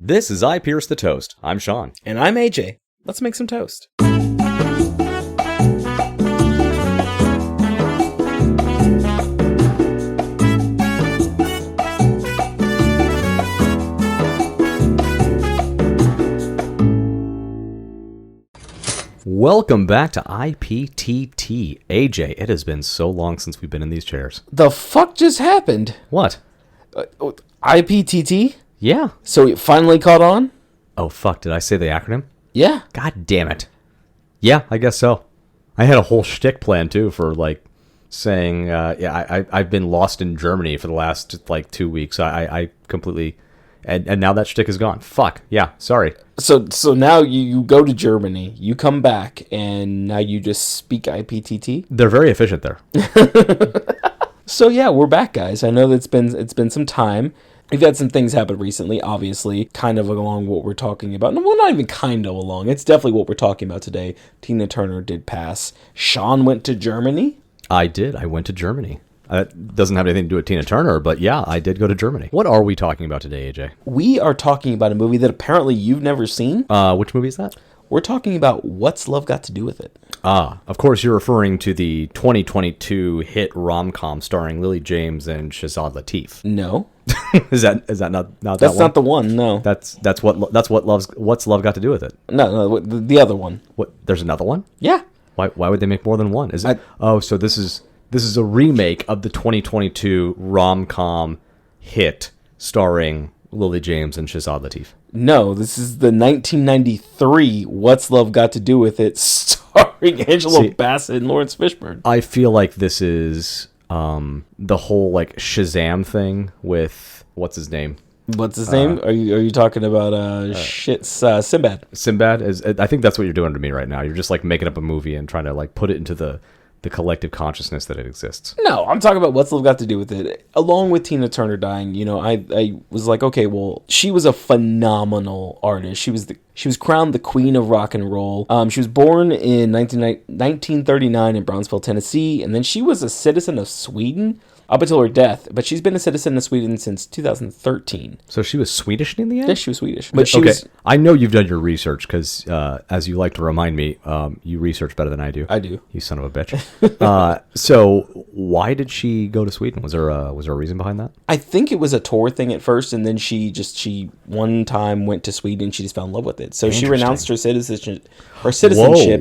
This is I Pierce the Toast. I'm Sean. And I'm AJ. Let's make some toast. Welcome back to IPTT. AJ, it has been so long since we've been in these chairs. The fuck just happened? What? IPTT? Yeah. So it finally caught on? Oh, fuck. Did I say the acronym? Yeah. God damn it. Yeah, I guess so. I had a whole shtick plan, too, for, saying, I've been lost in Germany for the last, 2 weeks. I completely... And now that shtick is gone. Fuck. Yeah, sorry. So now you go to Germany, you come back, and now you just speak IPTT? They're very efficient there. So yeah, we're back, guys. I know that it's been some time. We've had some things happen recently, obviously, kind of along what we're talking about. No, well, not even kind of along. It's definitely what we're talking about today. Tina Turner did pass. Sean went to Germany. I did. I went to Germany. It doesn't have anything to do with Tina Turner, but yeah, I did go to Germany. What are we talking about today, AJ? We are talking about a movie that apparently you've never seen. Which movie is that? We're talking about What's Love Got to Do with It. Of course you're referring to the 2022 hit rom-com starring Lily James and Shazad Latif. No. Is that not that That's one? not the one, no. What's Love Got to Do with It? No, the other one. What? There's another one? Yeah. Why would they make more than one? Is it? So this is a remake of the 2022 rom-com hit starring Lily James and Shazad Latif. No, this is the 1993 What's Love Got to Do with It starring Angela Bassett and Laurence Fishburne. I feel like this is the whole Shazam thing with what's his name? What's his name? Are you talking about Sinbad? Sinbad is. I think that's what you're doing to me right now. You're just making up a movie and trying to put it into the collective consciousness that it exists. No, I'm talking about What's Love Got to Do with It. Along with Tina Turner dying, I was like, okay, well, she was a phenomenal artist. She was crowned the queen of rock and roll. She was born in 1939 in Brownsville, Tennessee, and then she was a citizen of Sweden up until her death, but she's been a citizen of Sweden since 2013. So she was Swedish in the end? Yes, she was Swedish. But she was... I know you've done your research because, as you like to remind me, you research better than I do. I do. You son of a bitch. So why did she go to Sweden? Was there a reason behind that? I think it was a tour thing at first, and then she one time went to Sweden and she just fell in love with it. So she renounced her citizenship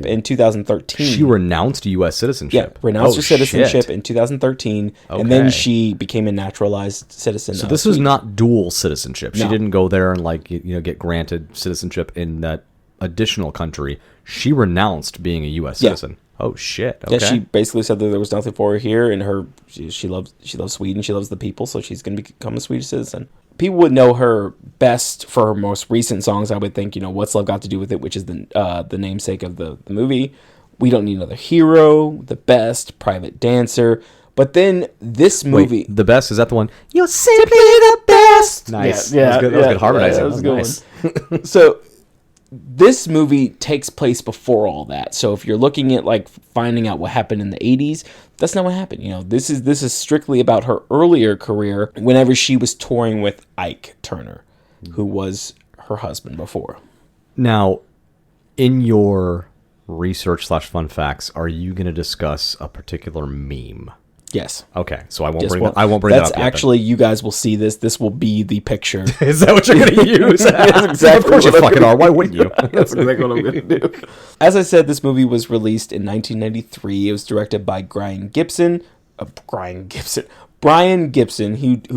in 2013. She renounced U.S. citizenship? Yeah, renounced her citizenship in 2013, and then she became a naturalized citizen. So this was not dual citizenship. She No. didn't go there and get granted citizenship in that additional country. She renounced being a U.S. citizen. Oh shit! Okay. Yeah, she basically said that there was nothing for her here, and she loves Sweden. She loves the people, so she's going to become a Swedish citizen. People would know her best for her most recent songs. I would think, What's Love Got to Do with It, which is the namesake of the movie. We Don't Need Another Hero, The Best, Private Dancer. But then this movie... Wait, The Best, is that the one? You're simply the best! Nice. Yeah, that was good harmonizing. Yeah, that was a good one. So, this movie takes place before all that. So, if you're looking at, finding out what happened in the 80s, that's not what happened. This is strictly about her earlier career whenever she was touring with Ike Turner, who was her husband before. Now, in your research/fun facts, are you going to discuss a particular meme? Yes. Okay, so I won't bring that up. That's actually, you guys will see this. This will be the picture. Is that what you're going to use? That's exactly. Of course you fucking are. Why wouldn't you? That's exactly what I'm going to do. As I said, this movie was released in 1993. It was directed by Brian Gibson, who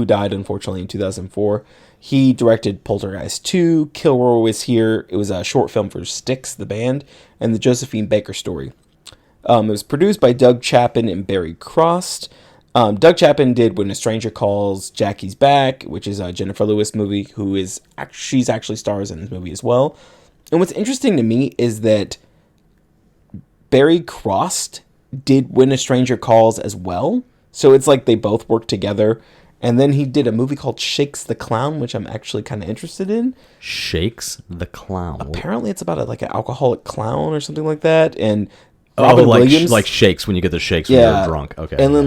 died, unfortunately, in 2004. He directed Poltergeist 2, Kilroy Was Here. It was a short film for Styx, the band, and the Josephine Baker Story. It was produced by Doug Chapin and Barry Cross. Doug Chapin did When a Stranger Calls, Jackie's Back, which is a Jennifer Lewis movie, she's actually stars in this movie as well. And what's interesting to me is that Barry Cross did When a Stranger Calls as well. So it's like they both worked together. And then he did a movie called Shakes the Clown, which I'm actually kind of interested in. Shakes the Clown. Apparently it's about an alcoholic clown or something like that. And Robin Williams, like shakes when you get the shakes when you're drunk. Okay. And then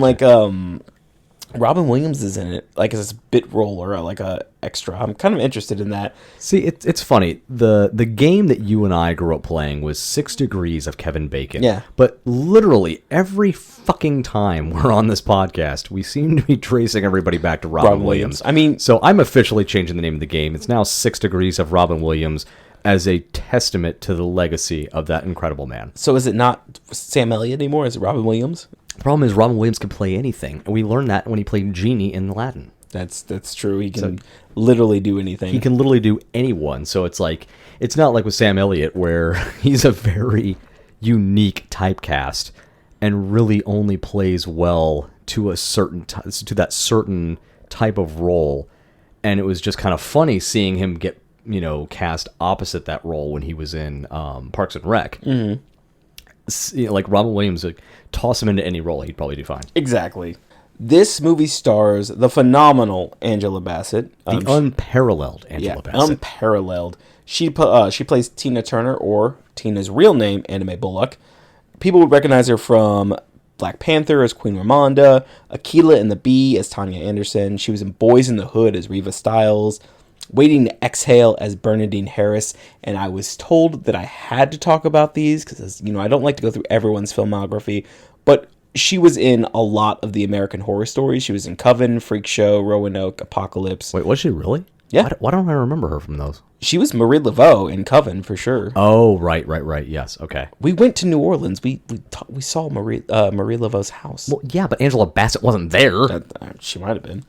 Robin Williams is in it, like as a bit role or like a extra. I'm kind of interested in that. See, it's funny. The game that you and I grew up playing was 6 Degrees of Kevin Bacon. Yeah. But literally every fucking time we're on this podcast, we seem to be tracing everybody back to Robin Williams. I mean, so I'm officially changing the name of the game. It's now 6 Degrees of Robin Williams as a testament to the legacy of that incredible man. so is it not Sam Elliott anymore? Is it Robin Williams? The problem is Robin Williams can play anything, and we learned that when he played Genie in Aladdin. That's true. He can literally do anything. He can literally do anyone. So it's like, it's not like with Sam Elliott where he's a very unique typecast and really only plays well to a certain to that certain type of role. And it was just kind of funny seeing him get, cast opposite that role when he was in Parks and Rec. Mm-hmm. Like Robin Williams, like, toss him into any role, he'd probably do fine. Exactly. This movie stars the phenomenal Angela Bassett. The unparalleled Angela Bassett. Unparalleled. She plays Tina Turner, or Tina's real name, Anna Mae Bullock. People would recognize her from Black Panther as Queen Ramonda, Akeelah and the Bee as Tanya Anderson. She was in Boys in the Hood as Reva Stiles, Waiting to Exhale as Bernadine Harris. And I was told that I had to talk about these because, I don't like to go through everyone's filmography, but she was in a lot of the American Horror Stories. She was in Coven, Freak Show, Roanoke, Apocalypse. Wait, was she really? Yeah. Why don't I remember her from those? She was Marie Laveau in Coven for sure. Oh, right. Yes, okay. We went to New Orleans. We saw Marie Laveau's house. Well, yeah, but Angela Bassett wasn't there. She might have been.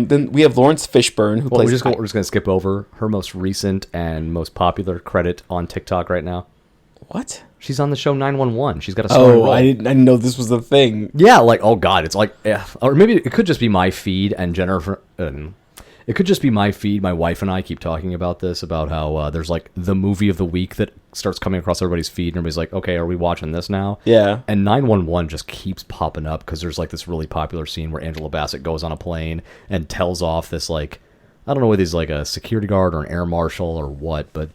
Then we have Laurence Fishburne, who plays... We're just going to skip over her most recent and most popular credit on TikTok right now. What? She's on the show 911. She's got a starring role. I didn't know this was the thing. Yeah, like, oh god, it's like, or maybe it could just be my feed and Jennifer. It could just be my feed. My wife and I keep talking about this, about how there's like the movie of the week that starts coming across everybody's feed, and everybody's like, okay, are we watching this now? Yeah. And 911 just keeps popping up because there's like this really popular scene where Angela Bassett goes on a plane and tells off this, like, I don't know whether he's like a security guard or an air marshal or what, but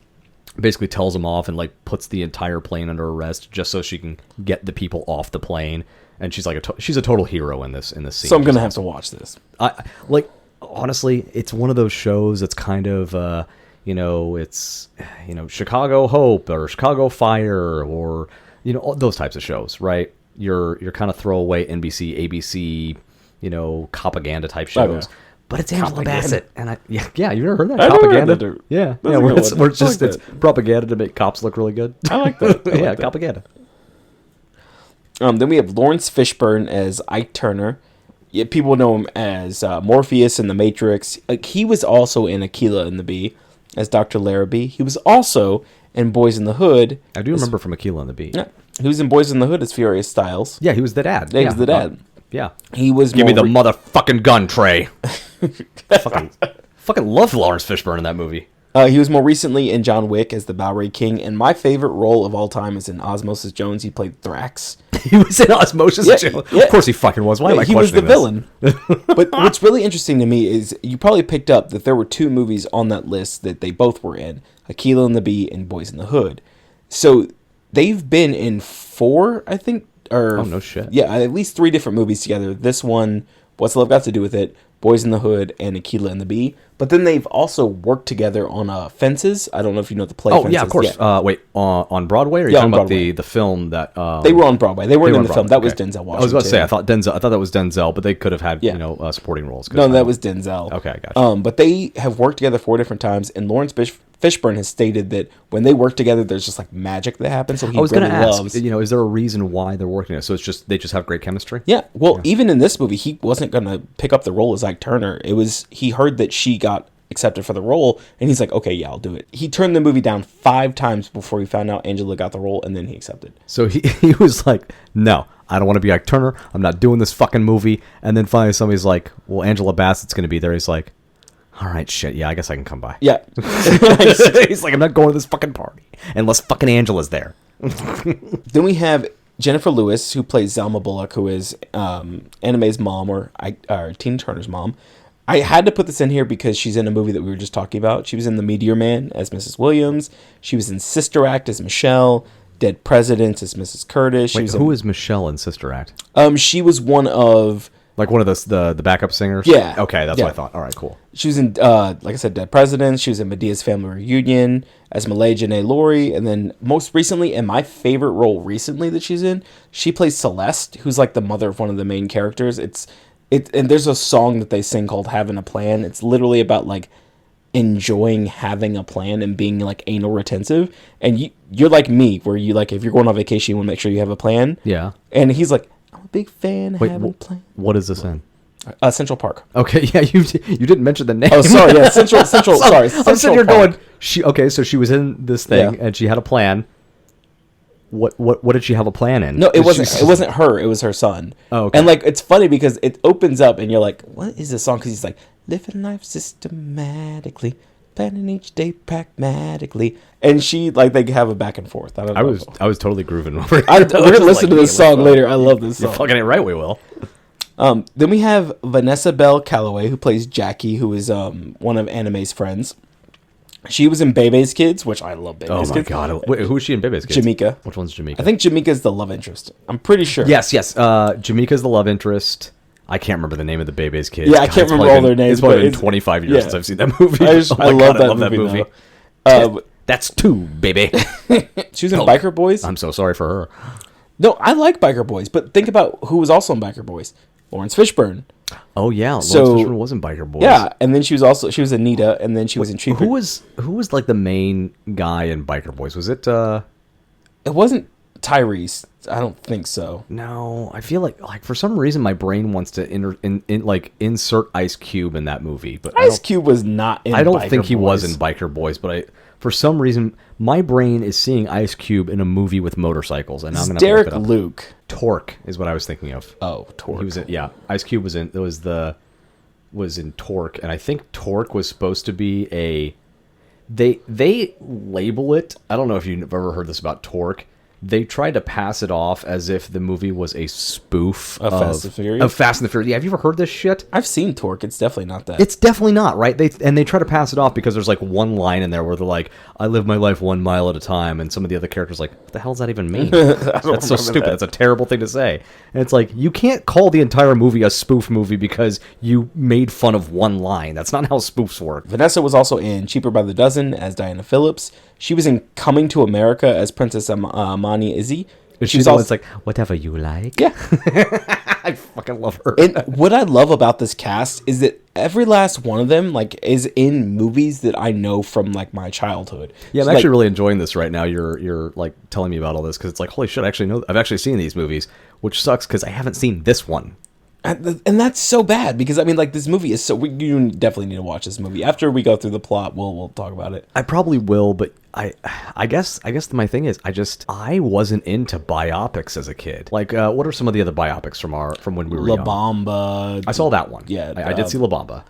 basically tells him off and like puts the entire plane under arrest just so she can get the people off the plane. And she's like she's a total hero in this scene. So I'm gonna have to watch this. Honestly, it's one of those shows that's kind of it's Chicago Hope or Chicago Fire or all those types of shows, right? You're kind of throwaway NBC, ABC, propaganda type shows. Okay. But it's Angela Bassett, and you've never heard that? I never heard Propaganda? that. Yeah, It's it's propaganda to make cops look really good. I like that. Yeah, propaganda. Then we have Laurence Fishburne as Ike Turner. Yeah, people know him as Morpheus in The Matrix. He was also in Akeelah and the Bee as Dr. Larrabee. He was also in Boys in the Hood. I do remember from Akeelah and the Bee. Yeah, he was in Boys in the Hood as Furious Styles. Yeah, he was the dad. Yeah, he was the dad. Yeah. He was. Give me the motherfucking gun, Trey. fucking love Laurence Fishburne in that movie. He was more recently in John Wick as the Bowery King, and my favorite role of all time is in Osmosis Jones. He played Thrax. He was in Osmosis Jones. Yeah. Of course he fucking was. Why am I he was the questioning this? villain. But what's really interesting to me is you probably picked up that there were 2 movies on that list that they both were in, Akeelah and the Bee and Boys in the Hood. So they've been in 4, I think. Oh, no shit. Yeah, at least 3 different movies together. This one, What's Love Got to Do with It, Boys in the Hood, and Akeelah and the Bee. But then they've also worked together on Fences. I don't know if you know the play. Oh, Fences. yeah, of course. Yeah. Wait, on Broadway? Or are you talking about the film that... they were on Broadway. They weren't in the film. That was Denzel Washington. I was about to say, I thought that was Denzel, but they could have had supporting roles. No, that was Denzel. Okay, gotcha. But they have worked together 4 different times, and Laurence Fishburne has stated that when they work together, there's just like magic that happens. So he really loves. Is there a reason why they're working it? So it's just they just have great chemistry. Yeah. Well, even in this movie, he wasn't going to pick up the role as Ike Turner. He heard that she got accepted for the role, and he's like, okay, yeah, I'll do it. He turned the movie down 5 times before he found out Angela got the role, and then he accepted. So he was like, no, I don't want to be Ike Turner. I'm not doing this fucking movie. And then finally somebody's like, well, Angela Bassett's going to be there. He's like, all right, shit, yeah, I guess I can come by. Yeah. He's like, I'm not going to this fucking party unless fucking Angela's there. Then we have Jennifer Lewis, who plays Zelma Bullock, who is Anna Mae's mom, or Tina Turner's mom. I had to put this in here because she's in a movie that we were just talking about. She was in The Meteor Man as Mrs. Williams. She was in Sister Act as Michelle, Dead Presidents as Mrs. Curtis. She Wait, was who is Michelle in Sister Act? She was one of... Like one of the backup singers? Yeah. Okay, that's Yeah. what I thought. All right, cool. She was in, like I said, Dead Presidents. She was in Medea's Family Reunion as Malay Janae Laurie. And then most recently, and my favorite role recently that she's in, she plays Celeste, who's like the mother of one of the main characters. And there's a song that they sing called Having a Plan. It's literally about like enjoying having a plan and being like anal retentive. And you're like me, where you like, if you're going on vacation, you want to make sure you have a plan. Yeah. And he's like, I'm a big fan of Wait, having a plan. what is this in? Central Park. Okay, yeah, you didn't mention the name. Oh, sorry, yeah, Central. Sorry, I'm sitting here Park. going. So she was in this thing Yeah. and she had a plan. What did she have a plan in? No, it wasn't her. It was her son. Oh, okay. And like it's funny because it opens up and you're like, what is this song? Because he's like, living life systematically, planning each day pragmatically, and she like they have a back and forth. I don't know. I was totally grooving over it. We're gonna listen to this song later. I love this You're song. fucking it right, we will. Then we have Vanessa Bell Calloway, who plays Jackie, who is one of Anime's friends. She was in Bebe's Kids, which I love Bebe's Oh Kids. my god, wait, who is she in Bebe's Kids? Jamaica. Which one's Jamaica? I think Jamaica's the love interest. I'm pretty sure. Yes. Jamaica's the love interest. I can't remember the name of the Bebe's Kids. Yeah, I can't it's remember probably all their names, It's probably but been it's- 25 years yeah. since I've seen that movie. I Oh my love God, that movie. That's two, baby. She was in Biker Boys. I'm so sorry for her. No, I like Biker Boys, but think about who was also in Biker Boys. Laurence Fishburne. Oh yeah, Laurence So- Fishburne was in Biker Boys. Yeah, and then she was Anita, and then she was in Cheaper. Who was like the main guy in Biker Boys? Was it? It wasn't Tyrese. I don't think so. No, I feel like for some reason my brain wants to insert Ice Cube in that movie, but Ice Cube was not in I don't Biker think he was Boys. in Biker Boys, but for some reason my brain is seeing Ice Cube in a movie with motorcycles, and I'm gonna Derek look it up. Luke. Torque is what I was thinking of. Oh, Torque. He was in, yeah. Ice Cube was in Torque, and I think Torque was supposed to be a. They label it. I don't know if you've ever heard this about Torque. They tried to pass it off as if the movie was a spoof Of Fast and Furious? Of Fast and the Furious. Yeah, have you ever heard this shit? I've seen Torque. It's definitely not that. It's definitely not, right? They try to pass it off because there's like one line in there where they're like, "I live my life 1 mile at a time," and some of the other characters are like, "What the hell does that even mean?" That's so stupid. That's a terrible thing to say. And it's like you can't call the entire movie a spoof movie because you made fun of one line. That's not how spoofs work. Vanessa was also in Cheaper by the Dozen as Diana Phillips. She was in Coming to America as Princess Amani Izzy. She was always like, "Whatever you like." Yeah. I fucking love her. And what I love about this cast is that every last one of them like is in movies that I know from like my childhood. Yeah, I'm So, actually like, really enjoying this right now. You're like telling me about all this because it's like, holy shit! I've actually seen these movies, which sucks because I haven't seen this one. and that's so bad because I mean like this movie is so you definitely need to watch this movie. After we go through the plot, we'll talk about it. I probably will, but I guess my thing is I wasn't into biopics as a kid. Like, what are some of the other biopics from when we were La young? Bamba. I saw that one. Yeah, I did see La Bamba.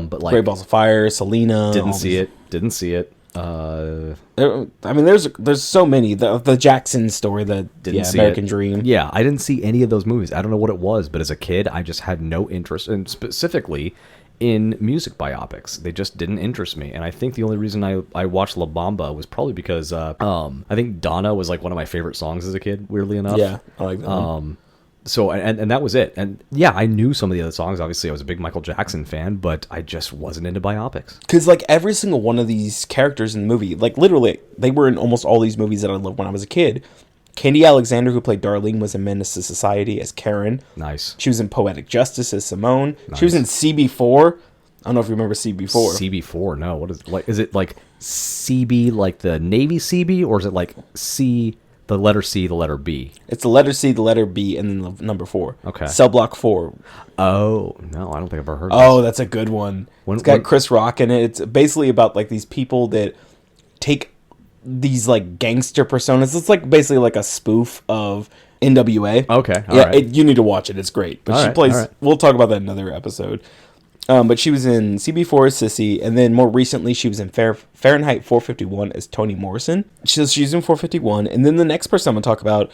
But like, Great Balls of Fire, Selena. didn't all see these- it. Didn't see it. I mean, there's so many. The Jackson story, Didn't see American it. Dream. Yeah, I didn't see any of those movies. I don't know what it was, but as a kid, I just had no interest, and specifically in music biopics. They just didn't interest me. And I think the only reason I watched La Bamba was probably because I think Donna was like one of my favorite songs as a kid, weirdly enough. Yeah, I like that one. So, and that was it. And yeah, I knew some of the other songs. Obviously, I was a big Michael Jackson fan, but I just wasn't into biopics. Because like every single one of these characters in the movie, like literally, they were in almost all these movies that I loved when I was a kid. Candy Alexander, who played Darlene, was in Menace to Society as Karen. Nice. She was in Poetic Justice as Simone. Nice. She was in CB4. I don't know if you remember CB4. CB4? No. What is like? Is it like CB, like the Navy CB, or is it like C, the letter C, the letter B? It's the letter C, the letter B, and then the number 4. Okay. Cell Block 4. Oh no, I don't think I've ever heard. Oh, that's a good one. When- It's got when- Chris Rock in it. It's basically about like these people that take these like gangster personas. It's like basically like a spoof of NWA. Okay, all yeah, right. you need to watch it. It's great. But All she right, plays. all right. We'll talk about that in another episode. But she was in CB4 as Sissy, and then more recently she was in Fahrenheit 451 as Toni Morrison. She's in 451, and then the next person I'm gonna talk about,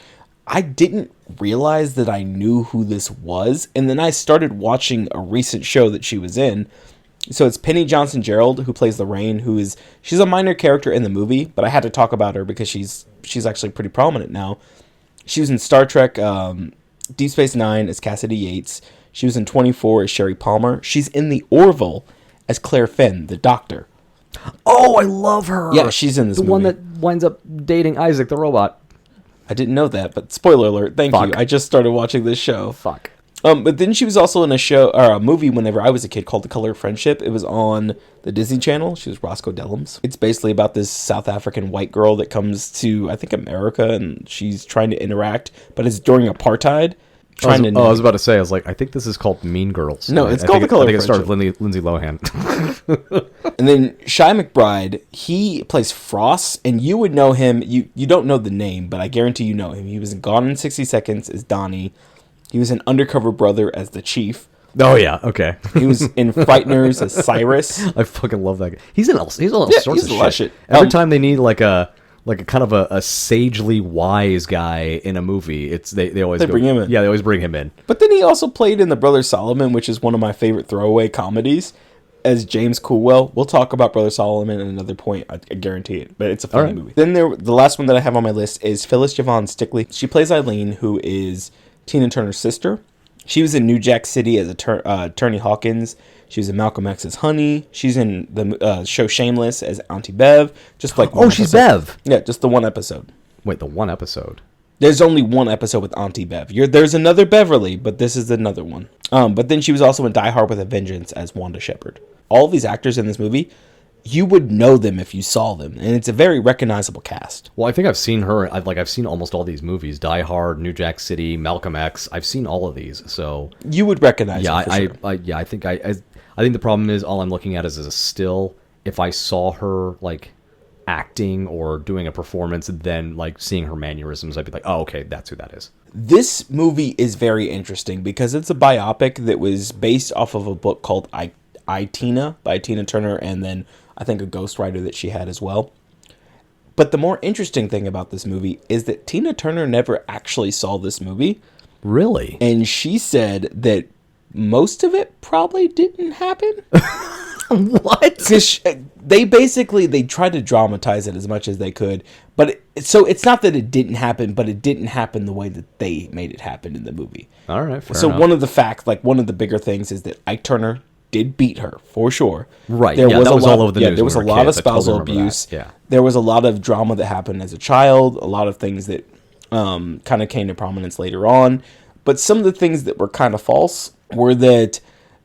I didn't realize that I knew who this was, and then I started watching a recent show that she was in, So it's Penny Johnson-Gerald who plays Lorraine, she's a minor character in the movie, but I had to talk about her because she's actually pretty prominent now. She was in Star Trek Deep Space Nine as Cassidy Yates. She was in 24 as Sherry Palmer. She's in The Orville as Claire Finn, the doctor. Oh, I love her. Yeah, she's in this movie. The one that winds up dating Isaac the robot. I didn't know that, but spoiler alert. Thank you. I just started watching this show. Fuck. But then she was also in a movie whenever I was a kid called The Color of Friendship. It was on the Disney Channel. She was Roscoe Dellums. It's basically about this South African white girl that comes to, I think, America, and she's trying to interact, but it's during apartheid. I was about to say, I think this is called Mean Girls. No, it's called The Color of Friendship. I think it started with Lindsay Lohan. And then Shia McBride, he plays Frost, and you would know him. You don't know the name, but I guarantee you know him. He was in Gone in 60 Seconds as Donnie. He was in Undercover Brother as the Chief. Oh yeah, okay. He was in Frighteners as Cyrus. I fucking love that guy. He's in all sorts of shit. Every time they need like a kind of a sagely wise guy in a movie, they always bring him in. Yeah, they always bring him in. But then he also played in The Brothers Solomon, which is one of my favorite throwaway comedies, as James Coolwell. We'll talk about Brother Solomon at another point, I guarantee it. But it's a funny movie. Then the last one that I have on my list is Phyllis Javon Stickley. She plays Eileen, who is Tina Turner's sister. She was in New Jack City as Attorney Hawkins. She was in Malcolm X's Honey. She's in the show Shameless as Auntie Bev. Just like she's Bev. Yeah, just the one episode. Wait, the one episode? There's only one episode with Auntie Bev. There's another Beverly, but this is another one. But then she was also in Die Hard with a Vengeance as Wanda Shepard. All these actors in this movie, you would know them if you saw them, and it's a very recognizable cast. Well, I think I've seen her. I've seen almost all these movies: Die Hard, New Jack City, Malcolm X. I've seen all of these, so you would recognize. Yeah, her for sure. I think the problem is all I'm looking at is a still. If I saw her like acting or doing a performance, then like seeing her mannerisms, I'd be like, oh, okay, that's who that is. This movie is very interesting because it's a biopic that was based off of a book called I, Tina by Tina Turner, and then I think a ghostwriter that she had as well. But the more interesting thing about this movie is that Tina Turner never actually saw this movie. Really? And she said that most of it probably didn't happen. What? Because they tried to dramatize it as much as they could. But it's not that it didn't happen, but it didn't happen the way that they made it happen in the movie. All right, fair so enough. one of the facts, like one of the bigger things is that Ike Turner did beat her, for sure. Right, that was all over the news. There was a lot of spousal abuse. Yeah. There was a lot of drama that happened as a child, a lot of things that kind of came to prominence later on. But some of the things that were kind of false were that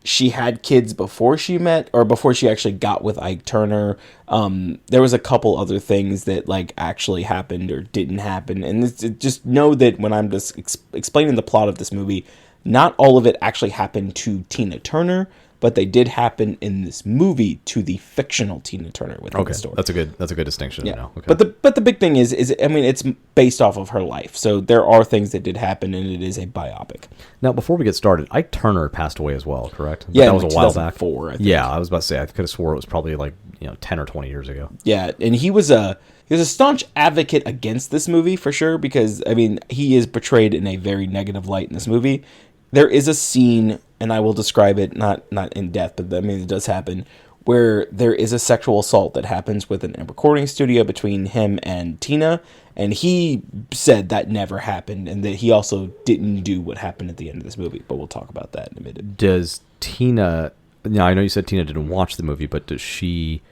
she had kids before she actually got with Ike Turner. There was a couple other things that like actually happened or didn't happen. And just know that when I'm just explaining the plot of this movie, not all of it actually happened to Tina Turner, but they did happen in this movie to the fictional Tina Turner within the story. That's a good distinction. Yeah. To know. Okay. But the big thing is it's based off of her life. So there are things that did happen, and it is a biopic. Now, before we get started, Ike Turner passed away as well, correct? Yeah, that was a while back. I think. Yeah, I was about to say I could have swore it was probably like 10 or 20 years ago. Yeah, and he was a staunch advocate against this movie for sure, because he is portrayed in a very negative light in this movie. There is a scene, and I will describe it not in depth, but it does happen, where there is a sexual assault that happens within a recording studio between him and Tina, and he said that never happened, and that he also didn't do what happened at the end of this movie, but we'll talk about that in a minute. Does Tina, now I know you said Tina didn't watch the movie, but does she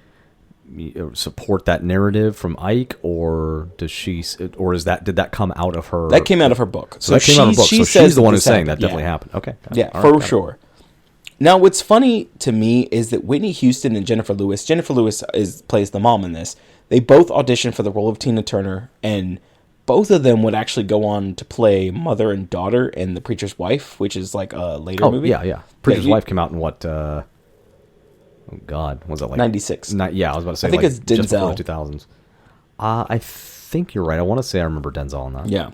support that narrative from Ike, or did that come out of her? That came out of her book. So that came out of her book. So she's the one who's saying that definitely happened. Okay. Yeah, for sure. Now, what's funny to me is that Whitney Houston and Jennifer Lewis plays the mom in this. They both auditioned for the role of Tina Turner, and both of them would actually go on to play mother and daughter in The Preacher's Wife, which is like a later movie. Yeah. Preacher's Wife came out in what? Oh God, was that like 96? Yeah, I was about to say. I think it's Denzel. Just before the 2000s. I think you're right. I want to say I remember Denzel in that. Yeah.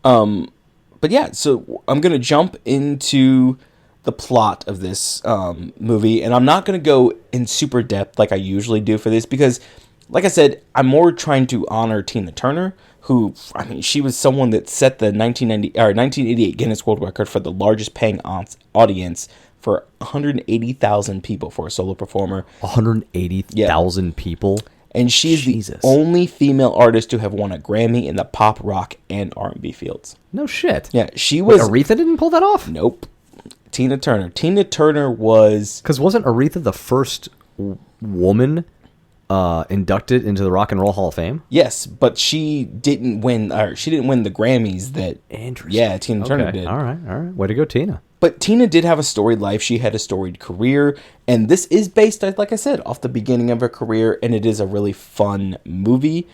But yeah, so I'm gonna jump into the plot of this movie, and I'm not gonna go in super depth like I usually do for this because, like I said, I'm more trying to honor Tina Turner, who she was someone that set the 1988 Guinness World Record for the largest paying audience for 180,000 people for a solo performer. 180,000 people? And she's Jesus. the only female artist to have won a Grammy in the pop, rock, and R&B fields. No shit. Yeah, she was... Aretha didn't pull that off? Nope. Tina Turner. Tina Turner was... Because wasn't Aretha the first woman inducted into the Rock and Roll Hall of Fame? Yes, but she didn't win. She didn't win the Grammys that. Interesting. Yeah, Tina Turner did. All right. Way to go, Tina. But Tina did have a storied life. She had a storied career, and this is based, like I said, off the beginning of her career, and it is a really fun movie.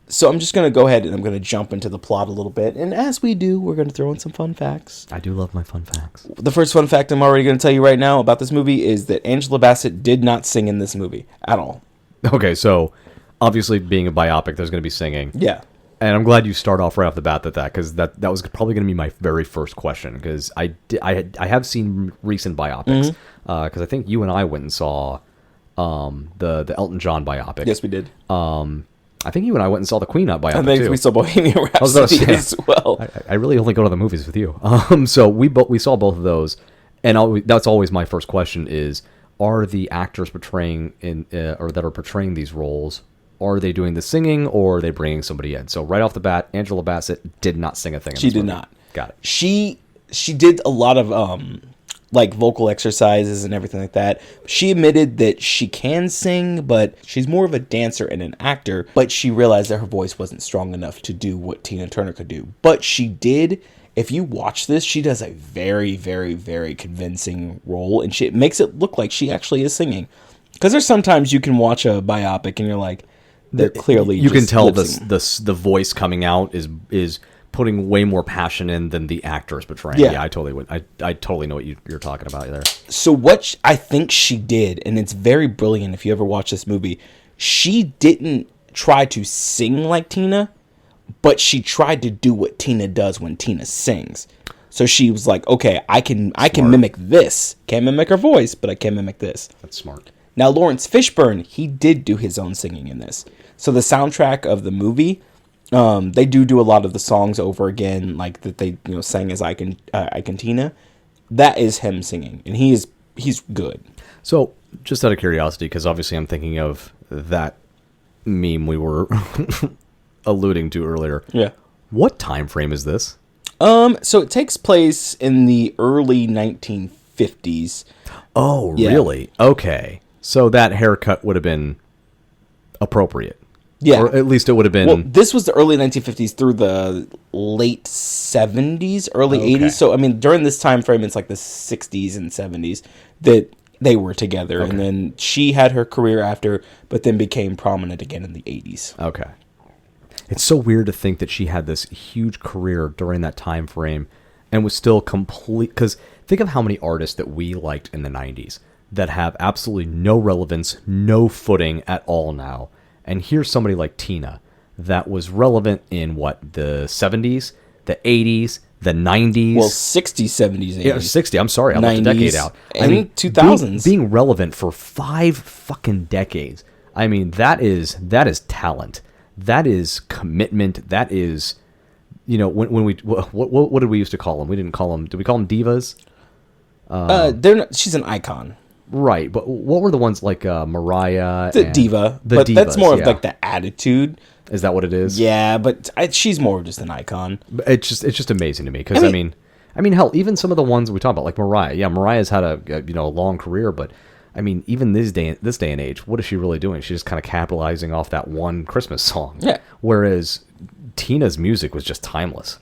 So I'm just going to go ahead and I'm going to jump into the plot a little bit, and as we do, we're going to throw in some fun facts. I do love my fun facts. The first fun fact I'm already going to tell you right now about this movie is that Angela Bassett did not sing in this movie at all. Okay, so obviously being a biopic, there's going to be singing. Yeah. And I'm glad you start off right off the bat with that, because that was probably going to be my very first question, because I have seen recent biopics, because I think you and I went and saw the Elton John biopic. Yes, we did. I think you and I went and saw the Queen biopic, I think too. we saw Bohemian Rhapsody as well. I really only go to the movies with you. So we saw both of those, and that's always my first question is, are the actors portraying or that are portraying these roles, are they doing the singing or are they bringing somebody in? So right off the bat, Angela Bassett did not sing a thing. She did not. Got it. She did a lot of like vocal exercises and everything like that. She admitted that she can sing, but she's more of a dancer and an actor. But she realized that her voice wasn't strong enough to do what Tina Turner could do. But she did. If you watch this, she does a very, very, very convincing role, and it makes it look like she actually is singing. Because there's sometimes you can watch a biopic and you're like, they're clearly you can just tell lip-syncing. the voice coming out is putting way more passion in than the actors portraying. Yeah. I totally know what you're talking about there. So what I think she did, and it's very brilliant if you ever watch this movie, she didn't try to sing like Tina, but she tried to do what Tina does when Tina sings. So she was like, okay, I can mimic this. Can't mimic her voice, but I can mimic this. That's smart. Now, Laurence Fishburne, he did do his own singing in this. So the soundtrack of the movie, they do a lot of the songs over again, like that they sang as I Can Tina. That is him singing, and he's good. So just out of curiosity, because obviously I'm thinking of that meme we were alluding to earlier. Yeah. What time frame is this? So it takes place in the early 1950s. Oh, Yeah. really? Okay. So that haircut would have been appropriate. Yeah. Or at least it would have been... Well, this was the early 1950s through the late 70s, early Okay. 80s. So, I mean, during this time frame, it's like the 60s and 70s that they were together. Okay. And then she had her career after, but then became prominent again in the 80s. Okay. It's so weird to think that she had this huge career during that time frame and was still complete... Because think of how many artists that we liked in the 90s that have absolutely no relevance, no footing at all now. And here's somebody like Tina that was relevant in, what, the 70s, the 80s, the 90s? Well, 60s, 70s, 80s. Yeah, 60. I'm sorry. I left the 90s, decade out. and 2000s. Being relevant for 5 fucking decades. I mean, that is talent. That is commitment. That is, when we, what did we used to call them? We didn't call them, did we call them divas? They're not, she's an icon. Right, but what were the ones like Mariah? The and diva. The But divas, that's more yeah. of like the attitude. Is that what it is? Yeah, but she's more of just an icon. It's just amazing to me because I mean, hell, even some of the ones we talk about, like Mariah. Yeah, Mariah's had a long career, but I mean, even this day and age, what is she really doing? She's just kind of capitalizing off that one Christmas song. Yeah. Whereas Tina's music was just timeless.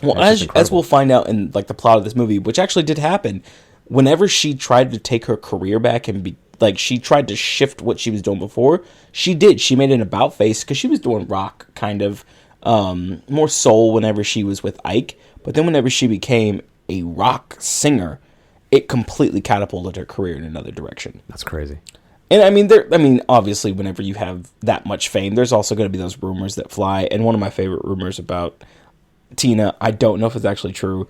Well, as we'll find out in like the plot of this movie, which actually did happen, whenever she tried to take her career back and be like, she tried to shift what she was doing before, she did. She made an about face because she was doing rock kind of, more soul whenever she was with Ike. But then whenever she became a rock singer, it completely catapulted her career in another direction. That's crazy. And I mean, obviously, whenever you have that much fame, there's also going to be those rumors that fly. And one of my favorite rumors about Tina, I don't know if it's actually true,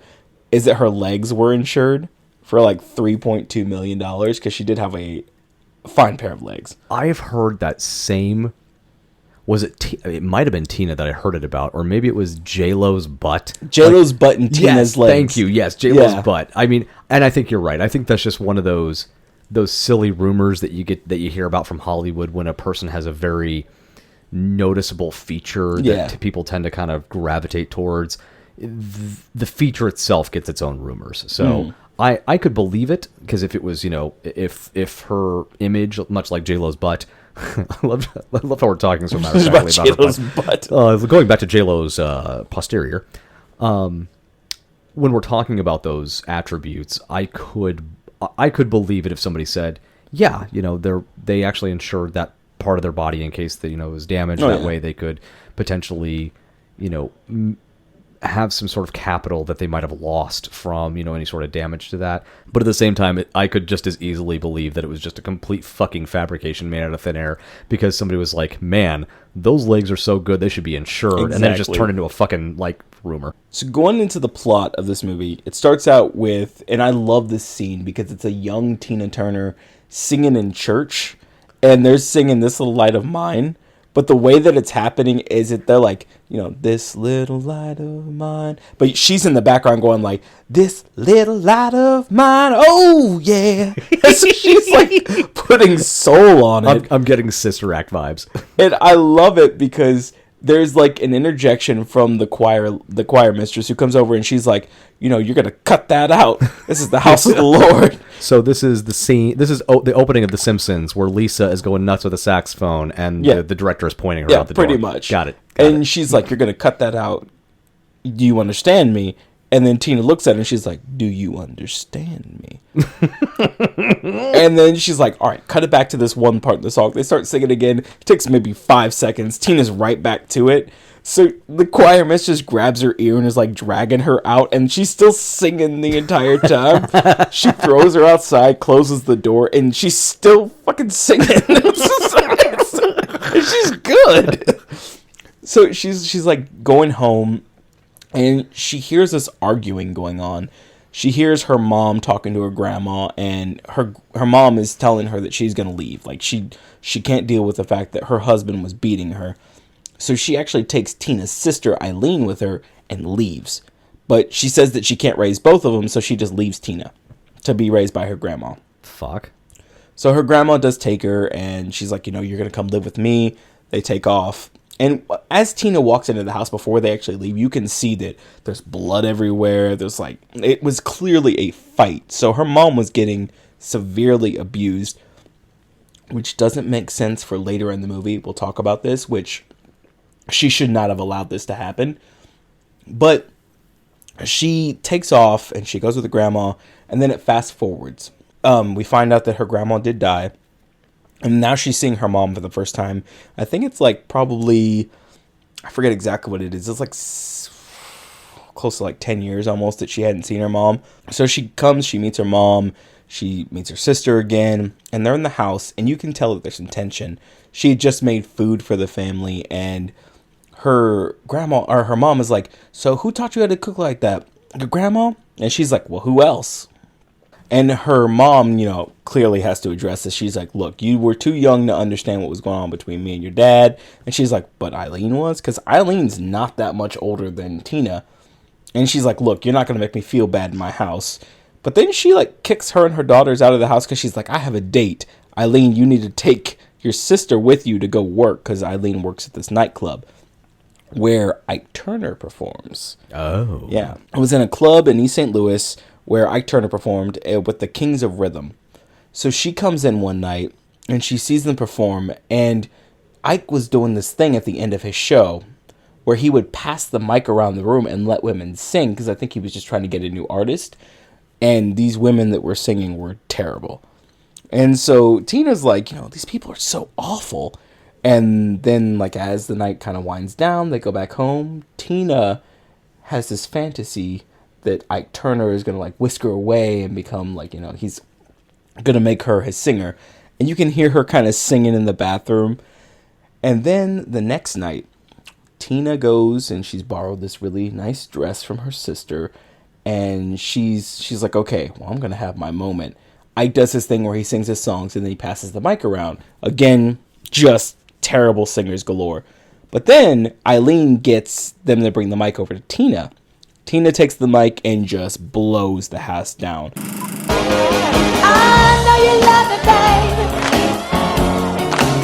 is that her legs were insured for like $3.2 million because she did have a fine pair of legs. I've heard that same. was it? It might have been Tina that I heard it about, or maybe it was J-Lo's butt. J-Lo's butt and Tina's legs. Thank you. Yes, J-Lo's butt. I mean, and I think you're right. I think that's just one of those silly rumors that you hear about from Hollywood when a person has a very noticeable feature that people tend to kind of gravitate towards. The feature itself gets its own rumors. So I could believe it, because if it was, if her image, much like J-Lo's butt, I love how we're talking so matter of factly about J-Lo's her butt. Going back to J-Lo's posterior, when we're talking about those attributes, I could believe it if somebody said, yeah, they actually insured that part of their body in case that, it was damaged. That way they could potentially, have some sort of capital that they might have lost from, any sort of damage to that. But at the same time, I could just as easily believe that it was just a complete fucking fabrication made out of thin air, because somebody was like, man, those legs are so good, they should be insured. Exactly. And then it just turned into a fucking, rumor. So going into the plot of this movie, it starts out with, and I love this scene because it's a young Tina Turner singing in church, and they're singing This Little Light of Mine. But the way that it's happening is that they're like, this little light of mine. But she's in the background going like, this little light of mine. Oh, yeah. So she's like putting soul on it. I'm getting Sister Act vibes. And I love it because there's like an interjection from the choir mistress who comes over and she's like, you're going to cut that out. This is the house of the Lord. So this is the scene. This is the opening of The Simpsons, where Lisa is going nuts with a saxophone, and the director is pointing her out the door. Pretty much. Got it. And she's like, you're going to cut that out. Do you understand me? And then Tina looks at her and she's like, do you understand me? And then she's like, all right, cut it back to this one part of the song. They start singing again. It takes maybe 5 seconds. Tina's right back to it. So the choir mistress grabs her ear and is like dragging her out, and she's still singing the entire time. She throws her outside, closes the door, and she's still fucking singing. She's good. So she's like going home, and she hears this arguing going on. She hears her mom talking to her grandma, and her mom is telling her that she's gonna leave. Like she can't deal with the fact that her husband was beating her. So she actually takes Tina's sister, Eileen, with her and leaves. But she says that she can't raise both of them, so she just leaves Tina to be raised by her grandma. Fuck. So her grandma does take her, and she's like, you're going to come live with me. They take off. And as Tina walks into the house before they actually leave, you can see that there's blood everywhere. It was clearly a fight. So her mom was getting severely abused, which doesn't make sense for later in the movie. We'll talk about this, which she should not have allowed this to happen. But she takes off and she goes with the grandma, and then it fast forwards. We find out that her grandma did die, and now she's seeing her mom for the first time. I think it's like probably, I forget exactly what it is. It's like close to like 10 years almost that she hadn't seen her mom. So she comes, she meets her mom, she meets her sister again, and they're in the house, and you can tell that there's some tension. She had just made food for the family, and her grandma, or her mom, is like, so who taught you how to cook like that? Your grandma? And she's like, well, who else? And her mom, clearly has to address this. She's like, look, you were too young to understand what was going on between me and your dad. And she's like, but Eileen was? Because Eileen's not that much older than Tina. And she's like, look, you're not going to make me feel bad in my house. But then she kicks her and her daughters out of the house because she's like, I have a date. Eileen, you need to take your sister with you to go work, because Eileen works at this nightclub where Ike Turner performs. Oh. Yeah. I was in a club in East St. Louis where Ike Turner performed with the Kings of Rhythm. So she comes in one night and she sees them perform, and Ike was doing this thing at the end of his show where he would pass the mic around the room and let women sing, because I think he was just trying to get a new artist. And these women that were singing were terrible. And so Tina's like, these people are so awful. And then, as the night kind of winds down, they go back home. Tina has this fantasy that Ike Turner is going to, whisk her away and become, he's going to make her his singer. And you can hear her kind of singing in the bathroom. And then the next night, Tina goes and she's borrowed this really nice dress from her sister. And she's like, okay, well, I'm going to have my moment. Ike does his thing where he sings his songs and then he passes the mic around. Again, just terrible singers galore. But then Eileen gets them to bring the mic over to Tina. Tina takes the mic and just blows the house down. I know you love me, babe,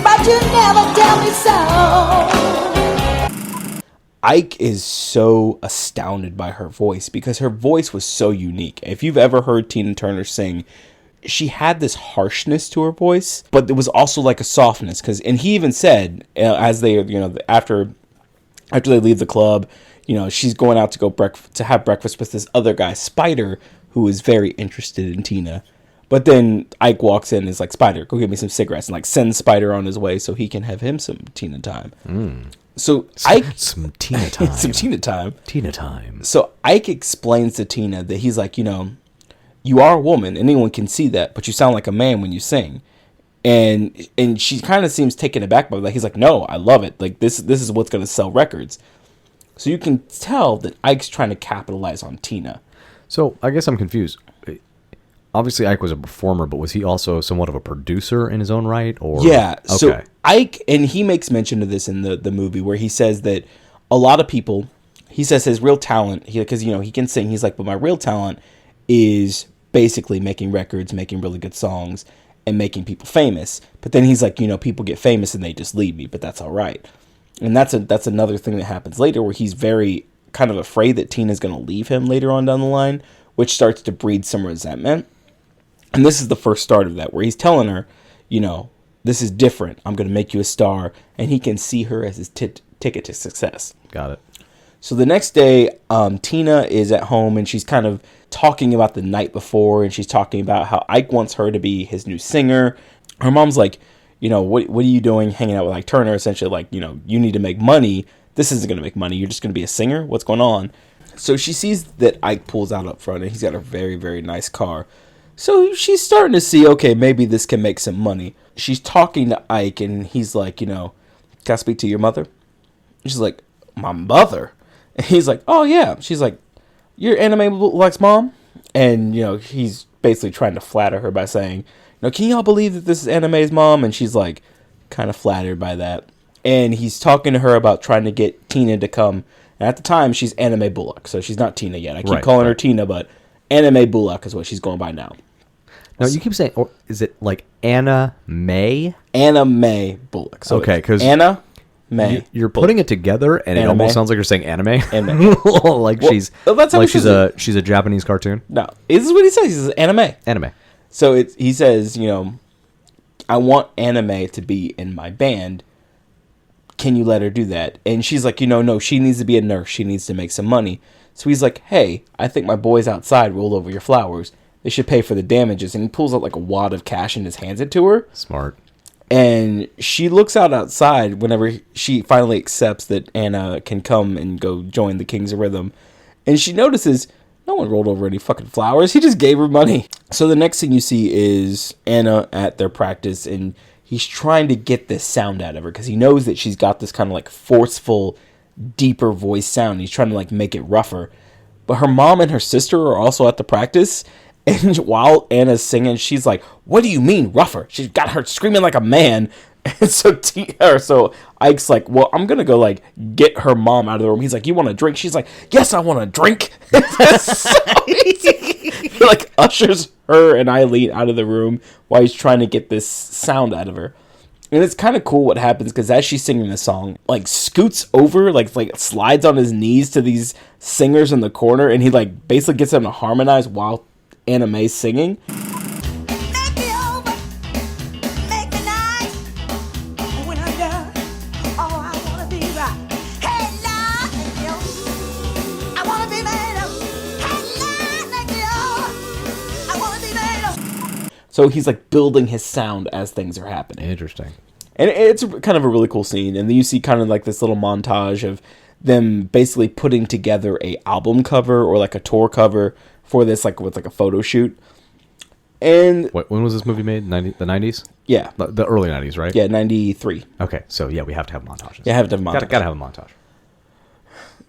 but you never tell me so. Ike is so astounded by her voice because her voice was so unique. If you've ever heard Tina Turner sing, she had this harshness to her voice, but there was also like a softness. And he even said, as they, after they leave the club, she's going out to have breakfast with this other guy, Spider, who is very interested in Tina. But then Ike walks in and is like, Spider, go get me some cigarettes, and like sends Spider on his way so he can have him some Tina time. So Ike, some Tina time. some Tina time. Tina time. So Ike explains to Tina that he's like, you are a woman, anyone can see that, but you sound like a man when you sing. And she kind of seems taken aback by that. He's like, no, I love it. Like this is what's going to sell records. So you can tell that Ike's trying to capitalize on Tina. So I guess I'm confused. Obviously, Ike was a performer, but was he also somewhat of a producer in his own right? Or yeah. Okay. So Ike, and he makes mention of this in the movie where he says that a lot of people, he says his real talent, because he can sing. He's like, but my real talent is basically making records, making really good songs, and making people famous. But then he's like, people get famous and they just leave me, but that's all right. And that's another thing that happens later where he's very kind of afraid that Tina's going to leave him later on down the line, which starts to breed some resentment. And this is the first start of that, where he's telling her, this is different. I'm going to make you a star. And he can see her as his ticket to success. Got it. So the next day, Tina is at home and she's kind of talking about the night before. And she's talking about how Ike wants her to be his new singer. Her mom's like, what are you doing hanging out with Ike Turner? Essentially like, you need to make money. This isn't going to make money. You're just going to be a singer. What's going on? So she sees that Ike pulls out up front and he's got a very, very nice car. So she's starting to see, okay, maybe this can make some money. She's talking to Ike and he's like, can I speak to your mother? She's like, my mother? And he's like, oh yeah. She's like, you're Anime Luck's mom? And, he's basically trying to flatter her by saying, can y'all believe that this is Anime's mom? And she's like, kind of flattered by that. And he's talking to her about trying to get Tina to come. And at the time, she's Anime Bullock, so she's not Tina yet. I keep calling her Tina, but Anime Bullock is what she's going by now. Now, you keep saying, or is it like Anna May? Anna May Bullock. So okay, because Anna May. You're putting it together, and it almost sounds like you're saying anime. Anime. like she's she's a Japanese cartoon. No, this is what he says. He says anime. Anime. So he says, I want Anime to be in my band. Can you let her do that? And she's like, no, she needs to be a nurse. She needs to make some money. So he's like, hey, I think my boys outside rolled over your flowers. They should pay for the damages. And he pulls out like a wad of cash and just hands it to her. Smart. And she looks outside whenever she finally accepts that Anna can come and go join the Kings of Rhythm. And she notices no one rolled over any fucking flowers. He just gave her money. So the next thing you see is Anna at their practice, and he's trying to get this sound out of her because he knows that she's got this kind of like forceful, deeper voice sound. He's trying to like make it rougher. But her mom and her sister are also at the practice. And while Anna's singing, she's like, what do you mean rougher? She's got her screaming like a man. And so Ike's like, well, I'm going to go like get her mom out of the room. He's like, you want a drink? She's like, yes, I want a drink. So he like ushers her and Eileen out of the room while he's trying to get this sound out of her. And it's kind of cool what happens because as she's singing the song, like scoots over, like slides on his knees to these singers in the corner. And he like basically gets them to harmonize while Anime's singing. Make me over, make me nice. When I'm done, oh, I wanna be right. Hey, Lord, make me over. I wanna be made up. Hey, Lord, make me over. I wanna be made up. So he's like building his sound as things are happening. Interesting. And it's kind of a really cool scene. And then you see kind of like this little montage of them basically putting together a album cover or like a tour cover for this, like with like a photo shoot. And when was this movie made? The 90s? Yeah. The early 90s, right? Yeah, 93. Okay, so yeah, we have to have montages. Yeah, have to have montages. Gotta have a montage.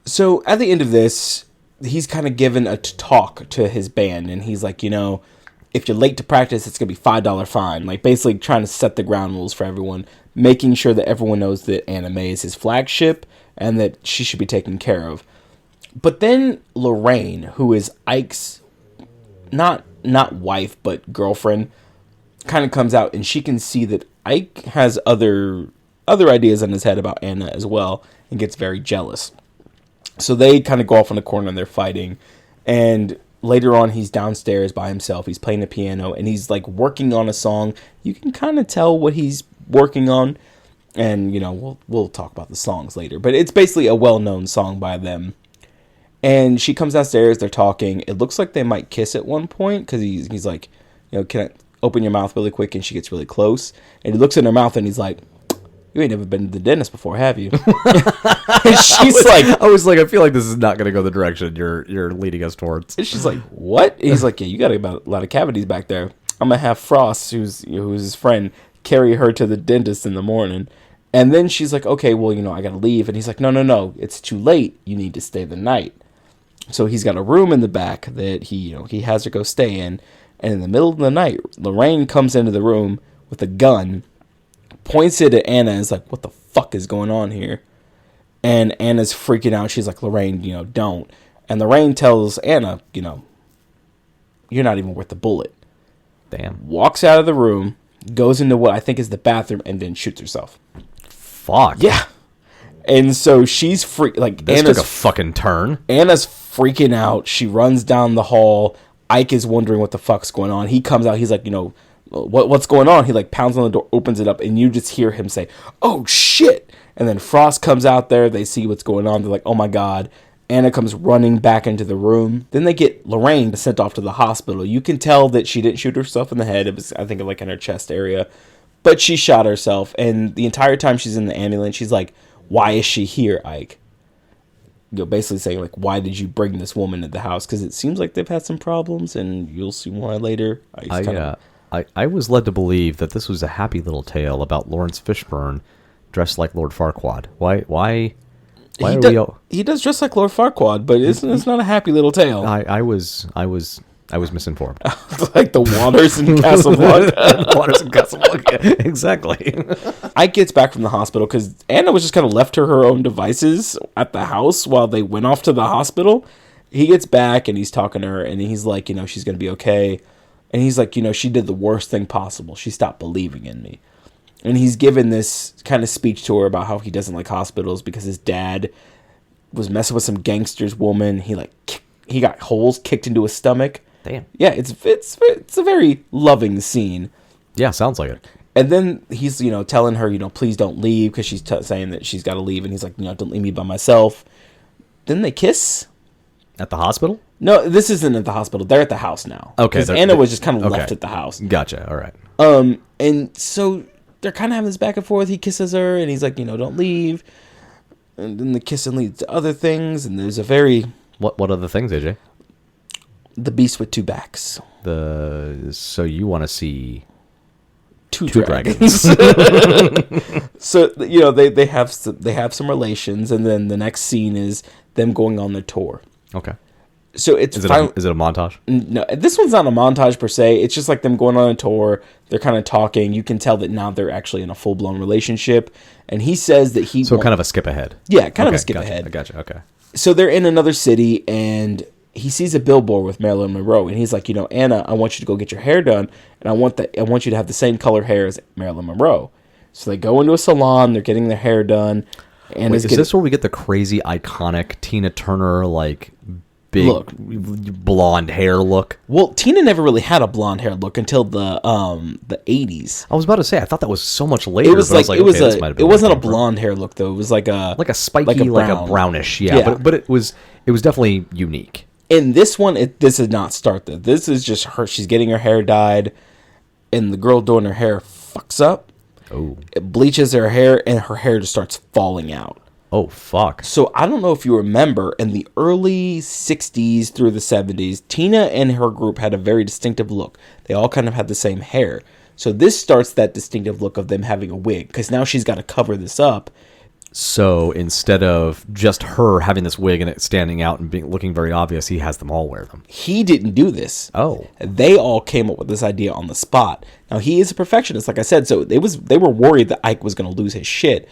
So at the end of this, he's kind of given a talk to his band, and he's like, if you're late to practice, it's going to be $5 fine. Like, basically trying to set the ground rules for everyone, making sure that everyone knows that Anna May is his flagship and that she should be taken care of. But then Lorraine, who is Ike's not wife, but girlfriend, kind of comes out, and she can see that Ike has other ideas in his head about Anna as well, and gets very jealous. So they kind of go off in a corner and they're fighting, and later on he's downstairs by himself. He's playing the piano and he's like working on a song. You can kind of tell what he's working on, and you know, we'll talk about the songs later, but it's basically a well-known song by them. And she comes downstairs, they're talking. It looks like they might kiss at one point, because he's like, you know, can I open your mouth really quick? And she gets really close, and he looks in her mouth and he's like, you ain't never been to the dentist before, have you? And she's I was like, I feel like this is not going to go the direction you're leading us towards. And she's like, what? And he's like, yeah, you got a lot of cavities back there. I'm going to have Frost, who's his friend, carry her to the dentist in the morning. And then she's like, okay, well, you know, I got to leave. And he's like, no, it's too late. You need to stay the night. So he's got a room in the back that he has her go stay in. And in the middle of the night, Lorraine comes into the room with a gun, points it at Anna, and is like, what the fuck is going on here? And Anna's freaking out. She's like, Lorraine, you know, don't. And Lorraine tells Anna, you know, you're not even worth the bullet. Damn. Walks out of the room, goes into what I think is the bathroom, and then shoots herself. Fuck. Yeah. And so she's This took a fucking turn. Anna's freaking out. She runs down the hall. Ike is wondering what the fuck's going on. He comes out. He's like, you know, what's going on? He like pounds on the door, opens it up, and you just hear him say, oh shit. And then Frost comes out there. They see what's going on. They're like, oh my God. Anna comes running back into the room. Then they get Lorraine sent off to the hospital. You can tell that she didn't shoot herself in the head. It was, I think, like in her chest area. But she shot herself. And the entire time she's in the ambulance, she's like, why is she here, Ike? You know, basically saying, like, why did you bring this woman into the house? Because it seems like they've had some problems, and you'll see why later. I was led to believe that this was a happy little tale about Laurence Fishburne dressed like Lord Farquaad. Why he does dress like Lord Farquaad, but it's not a happy little tale. I was misinformed. Like the waters in Casablanca. Waters in Casablanca. Exactly. Ike gets back from the hospital because Anna was just kind of left to her own devices at the house while they went off to the hospital. He gets back and he's talking to her and he's like, you know, she's going to be okay. And he's like, you know, she did the worst thing possible. She stopped believing in me. And he's given this kind of speech to her about how he doesn't like hospitals because his dad was messing with some gangster's woman. He got holes kicked into his stomach. Damn. Yeah, it's a very loving scene. Yeah, sounds like it. And then he's, you know, telling her, you know, please don't leave because she's saying that she's got to leave. And he's like, you know, don't leave me by myself. Then they kiss. At the hospital? No, this isn't at the hospital. They're at the house now. Okay. Because Anna was just kind of left at the house. Gotcha. All right. And so they're kind of having this back and forth. He kisses her and he's like, you know, don't leave. And then the kissing leads to other things. And there's a very... What other things, AJ? The beast with two backs. So you want to see two dragons. So, you know, they have some relations, and then the next scene is them going on their tour. Okay. So it's is it a montage? No, this one's not a montage per se. It's just like them going on a tour. They're kind of talking. You can tell that now they're actually in a full blown relationship. And he says that kind of a skip ahead. Yeah, kind of a skip ahead. I gotcha. Okay. So they're in another city, and he sees a billboard with Marilyn Monroe, and he's like, you know, Anna, I want you to go get your hair done, and I want you to have the same color hair as Marilyn Monroe. So they go into a salon. They're getting their hair done. And is this where we get the crazy, iconic Tina Turner, like, big blonde hair look? Well, Tina never really had a blonde hair look until the 80s. I was about to say, I thought that was so much later. It was it wasn't a blonde hair look though. It was like a spiky, like a brownish. Yeah. But it was definitely unique. In this one, this did not start that. This is just her. She's getting her hair dyed, and the girl doing her hair fucks up. Oh. It bleaches her hair, and her hair just starts falling out. Oh, fuck. So I don't know if you remember, in the early 60s through the 70s, Tina and her group had a very distinctive look. They all kind of had the same hair. So this starts that distinctive look of them having a wig, because now she's got to cover this up. So instead of just her having this wig and it standing out and looking very obvious, he has them all wear them. He didn't do this. Oh. They all came up with this idea on the spot. Now, he is a perfectionist, like I said, so they were worried that Ike was going to lose his shit,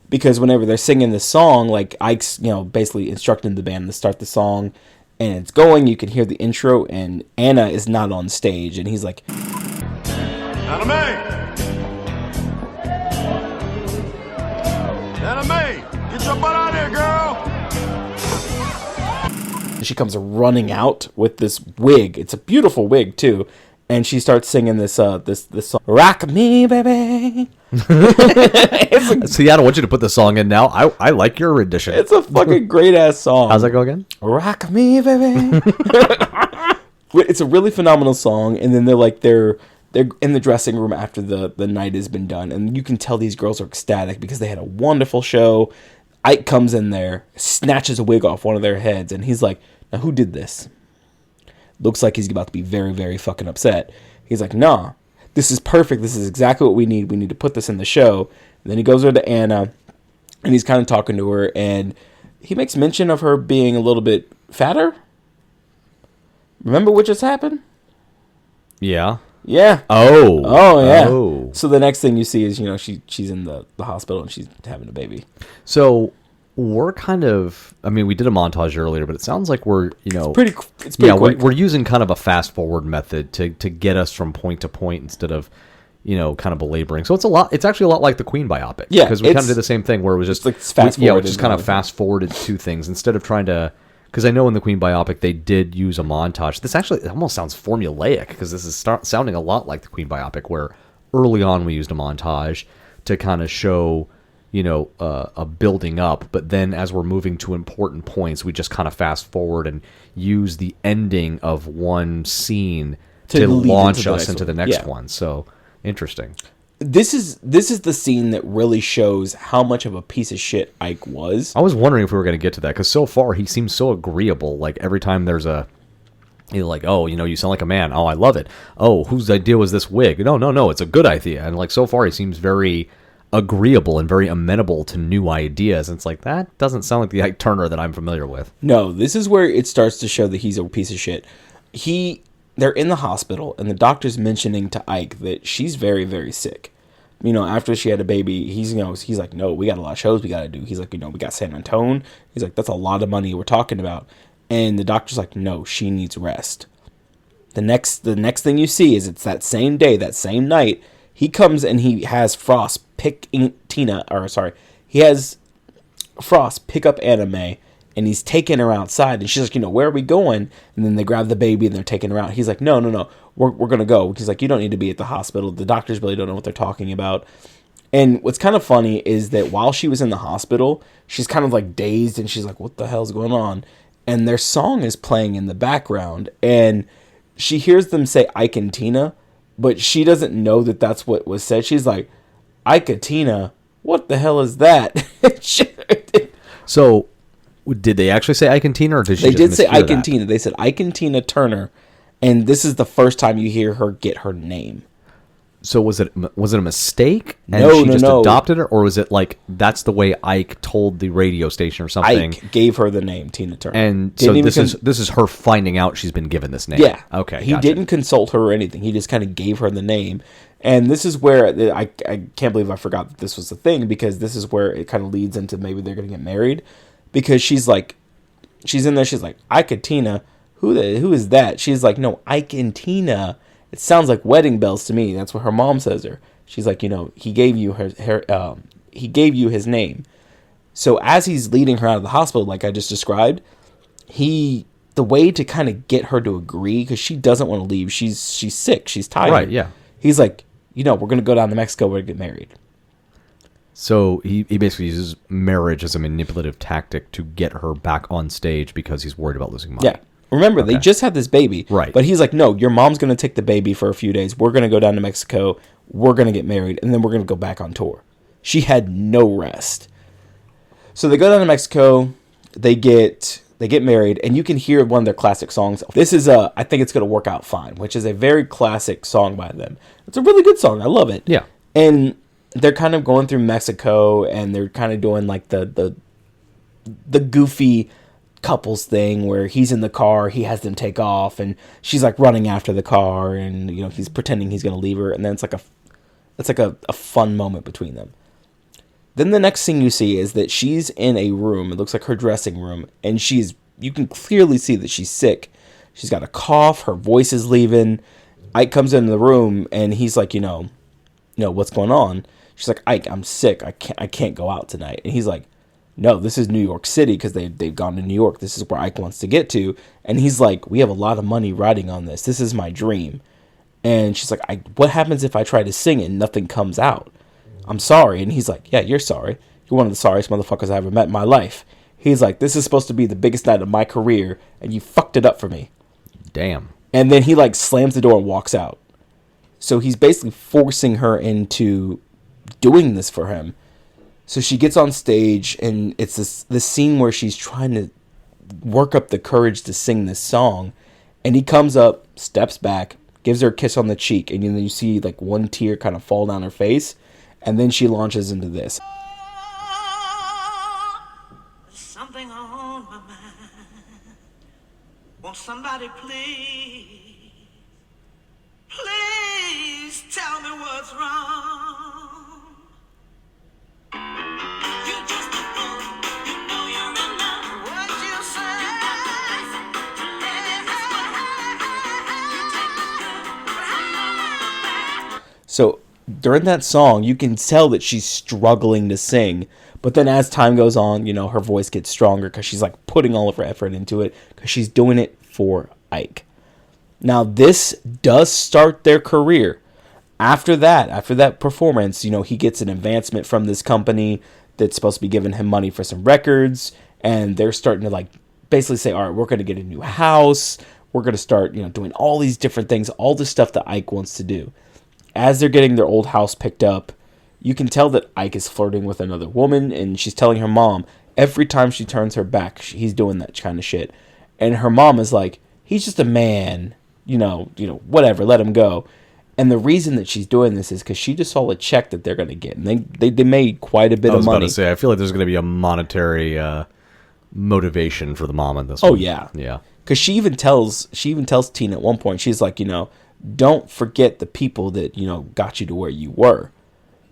because whenever they're singing this song, like, Ike's, basically instructing the band to start the song, and it's going, you can hear the intro, and Anna is not on stage, and he's like, Anna Mae! Anna Mae! Get your butt out here, girl! and she comes running out with this wig. It's a beautiful wig, too. And she starts singing this song, "Rock Me, Baby." See, I don't want you to put the song in now. I like your rendition. It's a fucking great ass song. How's that go again? "Rock Me, Baby." It's a really phenomenal song. And then they're in the dressing room after the night has been done, and you can tell these girls are ecstatic because they had a wonderful show. Ike comes in there, snatches a wig off one of their heads, and he's like, "Now who did this?" Looks like he's about to be very, very fucking upset. He's like, "Nah, this is perfect. This is exactly what we need. We need to put this in the show." And then he goes over to Anna, and he's kind of talking to her, and he makes mention of her being a little bit fatter. Remember what just happened? Yeah. Yeah. Oh. Yeah. Oh. So the next thing you see is, she's in the hospital and she's having a baby. So we're kind of, we did a montage earlier, but it sounds like we're, It's pretty quick. We're using kind of a fast forward method to get us from point to point instead of, kind of belaboring. So it's actually a lot like the Queen biopic. Yeah. Because we kind of did the same thing where it was just, like fast forward. Just kind of fast forwarded two things instead of trying to, because I know in the Queen biopic they did use a montage. This actually it almost sounds formulaic because this is sounding a lot like the Queen biopic, where early on we used a montage to kind of show, a building up, but then as we're moving to important points, we just kind of fast forward and use the ending of one scene to launch us into the next one. So interesting. This is the scene that really shows how much of a piece of shit Ike was. I was wondering if we were going to get to that, because so far he seems so agreeable. Like every time there's you sound like a man. Oh, I love it. Oh, whose idea was this wig? No, it's a good idea. And like so far he seems very agreeable and very amenable to new ideas. And it's like, that doesn't sound like the Ike Turner that I'm familiar with. No, this is where it starts to show that he's a piece of shit. They're in the hospital, and the doctor's mentioning to Ike that she's very, very sick. After she had a baby, he's like, "No, we got a lot of shows we got to do." He's like, "We got San Antonio." He's like, "That's a lot of money we're talking about." And the doctor's like, "No, she needs rest." The next thing you see is it's that same day, that same night, he comes and he has Frost pick up Anna Mae. And he's taking her outside, and she's like, "Where are we going?" And then they grab the baby and they're taking her out. He's like, No, we're going to go. He's like, "You don't need to be at the hospital. The doctors really don't know what they're talking about." And what's kind of funny is that while she was in the hospital, she's kind of like dazed, and she's like, "What the hell's going on?" And their song is playing in the background, and she hears them say Ike and Tina, but she doesn't know that that's what was said. She's like, "Ike and Tina? What the hell is that?" So did they actually say Ike and Tina, or did she They just did say mishear Ike that? and Tina. They said Ike and Tina Turner, and this is the first time you hear her get her name. So was it a mistake, and No, she no, just no. adopted her, or was it like that's the way Ike told the radio station or something? Ike gave her the name Tina Turner, And Didn't so even this is her finding out she's been given this name. Yeah. Okay. He gotcha. didn't consult her or anything. He just kind of gave her the name. And this is where I can't believe I forgot that this was the thing, because this is where it kind of leads into maybe they're going to get married, because she's in there. She's like, "Ike and Tina, who is that?" She's like, "No, Ike and Tina. It sounds like wedding bells to me." That's what her mom says her. She's like, "He gave you he gave you his name." So as he's leading her out of the hospital, like I just described, the way to kind of get her to agree, because she doesn't want to leave. She's sick. She's tired. Right. Yeah. He's like, "We're going to go down to Mexico. We're going to get married." So he basically uses marriage as a manipulative tactic to get her back on stage because he's worried about losing money. Yeah. Remember, they just had this baby. Right. But he's like, "No, your mom's going to take the baby for a few days. We're going to go down to Mexico. We're going to get married. And then we're going to go back on tour." She had no rest. So they go down to Mexico. They get married. And you can hear one of their classic songs. This is I Think It's Going to Work Out Fine, which is a very classic song by them. It's a really good song. I love it. Yeah. And they're kind of going through Mexico, and they're kind of doing like the goofy couples thing where he's in the car, he has them take off, and she's like running after the car, and you know, he's pretending he's gonna leave her, and then it's like a fun moment between them. Then the next thing you see is that she's in a room. It looks like her dressing room, and you can clearly see that she's sick. She's got a cough, her voice is leaving. Ike comes into the room, and he's like, what's going on? She's like, Ike, I'm sick. I can't go out tonight. And he's like, no, this is New York City, because they've gone to New York. This is where Ike wants to get to. And he's like, we have a lot of money riding on this. This is my dream. And she's like, what happens if I try to sing and nothing comes out? I'm sorry. And he's like, yeah, you're sorry. You're one of the sorriest motherfuckers I ever met in my life. He's like, this is supposed to be the biggest night of my career, and you fucked it up for me. Damn. And then he like slams the door and walks out. So he's basically forcing her into doing this for him. So she gets on stage, and it's this scene where she's trying to work up the courage to sing this song. And he comes up, steps back, gives her a kiss on the cheek, and then you see like one tear kind of fall down her face. And then she launches into this. Something on my mind. Won't somebody please tell me what's wrong? You just a fool, you know you're in love. What you say? So during that song, you can tell that she's struggling to sing. But then as time goes on, her voice gets stronger because she's like putting all of her effort into it, because she's doing it for Ike. Now, this does start their career. After that performance, he gets an advancement from this company that's supposed to be giving him money for some records. And they're starting to like basically say, all right, we're going to get a new house. We're going to start, doing all these different things, all the stuff that Ike wants to do. As they're getting their old house picked up, you can tell that Ike is flirting with another woman, and she's telling her mom every time she turns her back, he's doing that kind of shit. And her mom is like, he's just a man, whatever, let him go. And the reason that she's doing this is because she just saw a check that they're going to get, and they made quite a bit of money. I was about to say, I feel like there's going to be a monetary motivation for the mom in this. Oh one. yeah, yeah. Because she even tells Tina at one point, she's like, don't forget the people that, got you to where you were.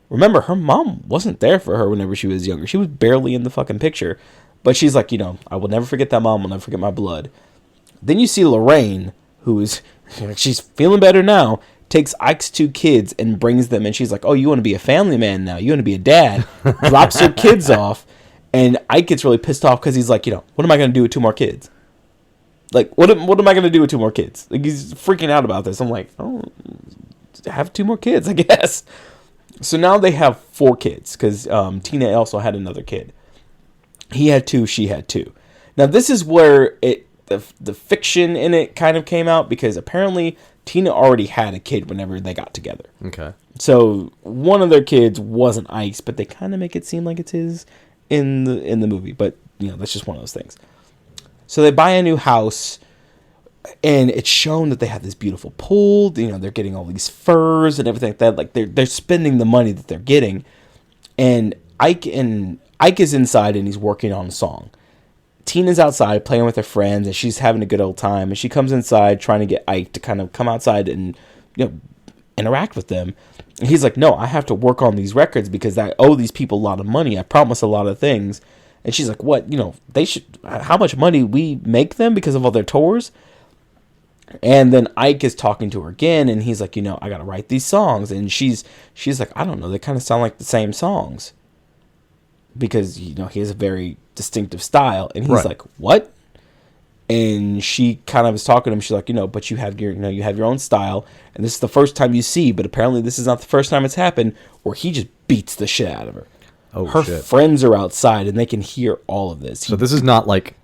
Remember, her mom wasn't there for her whenever she was younger. She was barely in the fucking picture. But she's like, I will never forget that mom. I'll never forget my blood. Then you see Lorraine, who is, she's feeling better now, takes Ike's 2 kids and brings them. And she's like, oh, you want to be a family man now? You want to be a dad? Drops her kids off. And Ike gets really pissed off because he's like, what am I going to do with 2 more kids? Like, what am I going to do with 2 more kids? Like, he's freaking out about this. I'm like, oh, have 2 more kids, I guess. So now they have 4 kids, because Tina also had another kid. He had 2, she had 2. Now, this is where the fiction in it kind of came out, because apparently Tina already had a kid whenever they got together. Okay. So one of their kids wasn't Ike's, but they kind of make it seem like it's his in the movie. But, that's just one of those things. So they buy a new house, and it's shown that they have this beautiful pool. They're getting all these furs and everything like that. Like they're spending the money that they're getting. And Ike is inside, and he's working on a song. Tina's outside playing with her friends, and she's having a good old time. And she comes inside trying to get Ike to kind of come outside and interact with them. And he's like, no, I have to work on these records because I owe these people a lot of money. I promise a lot of things. And she's like, what? They should, how much money we make them because of all their tours? And then Ike is talking to her again, and he's like, I got to write these songs. And she's like, I don't know. They kind of sound like the same songs. Because, he has a very distinctive style. And he's right. like, what? And she kind of is talking to him. She's like, but you have your own style. And this is the first time you see, but apparently this is not the first time it's happened, where he just beats the shit out of her. Oh, her shit. friends are outside, and they can hear all of this. So this is not like,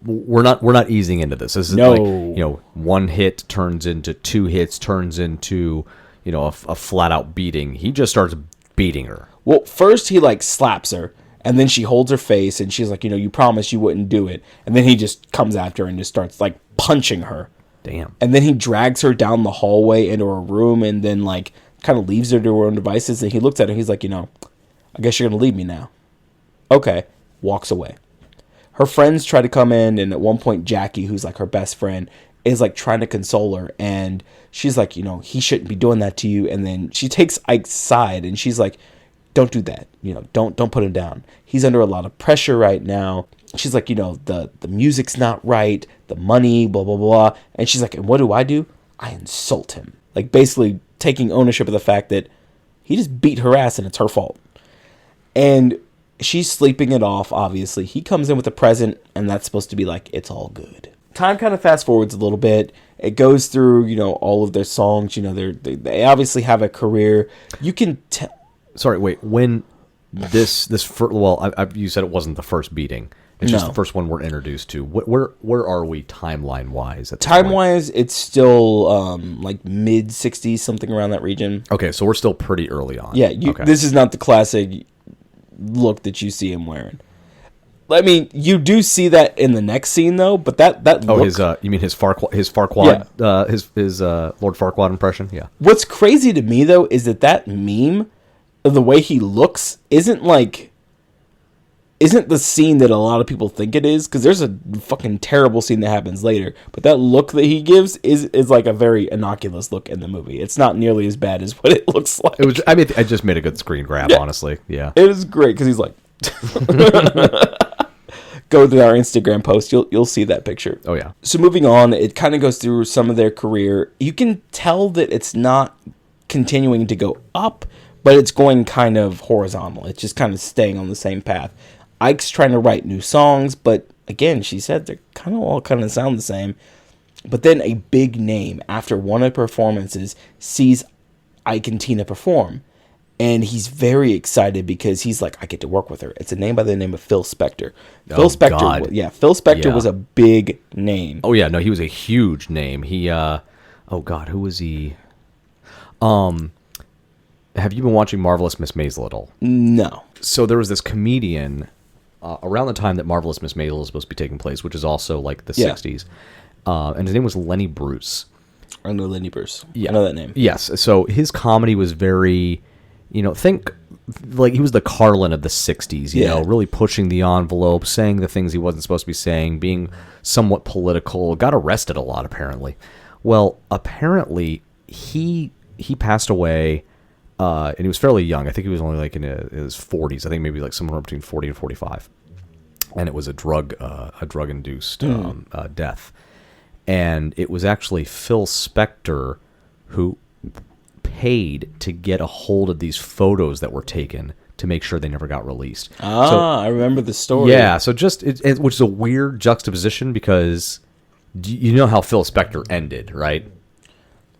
we're not easing into this. This is No. like, 1 hit turns into 2 hits, turns into, a flat out beating. He just starts beating her. Well, first he like slaps her, and then she holds her face, and she's like, you promised you wouldn't do it. And then he just comes after her and just starts like punching her. Damn. And then he drags her down the hallway into her room, and then like kind of leaves her to her own devices. And he looks at her. He's like, I guess you're going to leave me now. Okay. Walks away. Her friends try to come in. And at one point, Jackie, who's like her best friend, is like trying to console her. And she's like, he shouldn't be doing that to you. And then she takes Ike's side and she's like, don't do that. Don't put him down. He's under a lot of pressure right now. She's like, the music's not right. The money, blah, blah, blah. And she's like, and what do? I insult him. Like basically taking ownership of the fact that he just beat her ass and it's her fault. And she's sleeping it off, obviously. He comes in with a present and that's supposed to be like, it's all good. Time kind of fast forwards a little bit. It goes through, all of their songs. They obviously have a career. You can tell. Sorry, wait. When you said it wasn't the first beating. It's just the first one we're introduced to. Where are we timeline wise? Time wise, it's still like mid 60s, something around that region. Okay, so we're still pretty early on. Yeah, okay. This is not the classic look that you see him wearing. I mean, you do see that in the next scene though, but that look, you mean his Farquaad, yeah. his Lord Farquaad impression? Yeah. What's crazy to me though is that meme, the way he looks, isn't the scene that a lot of people think it is, because there's a fucking terrible scene that happens later, but that look that he gives is like a very innocuous look in the movie. It's not nearly as bad as what it looks like. I just made a good screen grab, honestly. Yeah. It is great because he's like go to our Instagram post, you'll see that picture. Oh yeah. So moving on, it kind of goes through some of their career. You can tell that it's not continuing to go up, but it's going kind of horizontal. It's just kind of staying on the same path. Ike's trying to write new songs, but again, she said they're all kind of sound the same. But then a big name after one of the performances sees Ike and Tina perform. And he's very excited because he's like, I get to work with her. It's a name by the name of Phil Spector. Phil Spector was a big name. Oh yeah, no, he was a huge name. He who was he? Have you been watching Marvelous Miss Maisel at all? No. So there was this comedian around the time that Marvelous Miss Maisel was supposed to be taking place, which is also like the 60s. And his name was Lenny Bruce. I know Lenny Bruce. Yeah. I know that name. Yes. So his comedy was very, think like he was the Carlin of the 60s, you know, really pushing the envelope, saying the things he wasn't supposed to be saying, being somewhat political, got arrested a lot apparently. Well, apparently he passed away and he was fairly young. I think he was only like in his 40s. I think maybe like somewhere between 40 and 45. And it was a drug-induced death. And it was actually Phil Spector who paid to get a hold of these photos that were taken to make sure they never got released. I remember the story. Yeah, so which is a weird juxtaposition because you know how Phil Spector ended, right?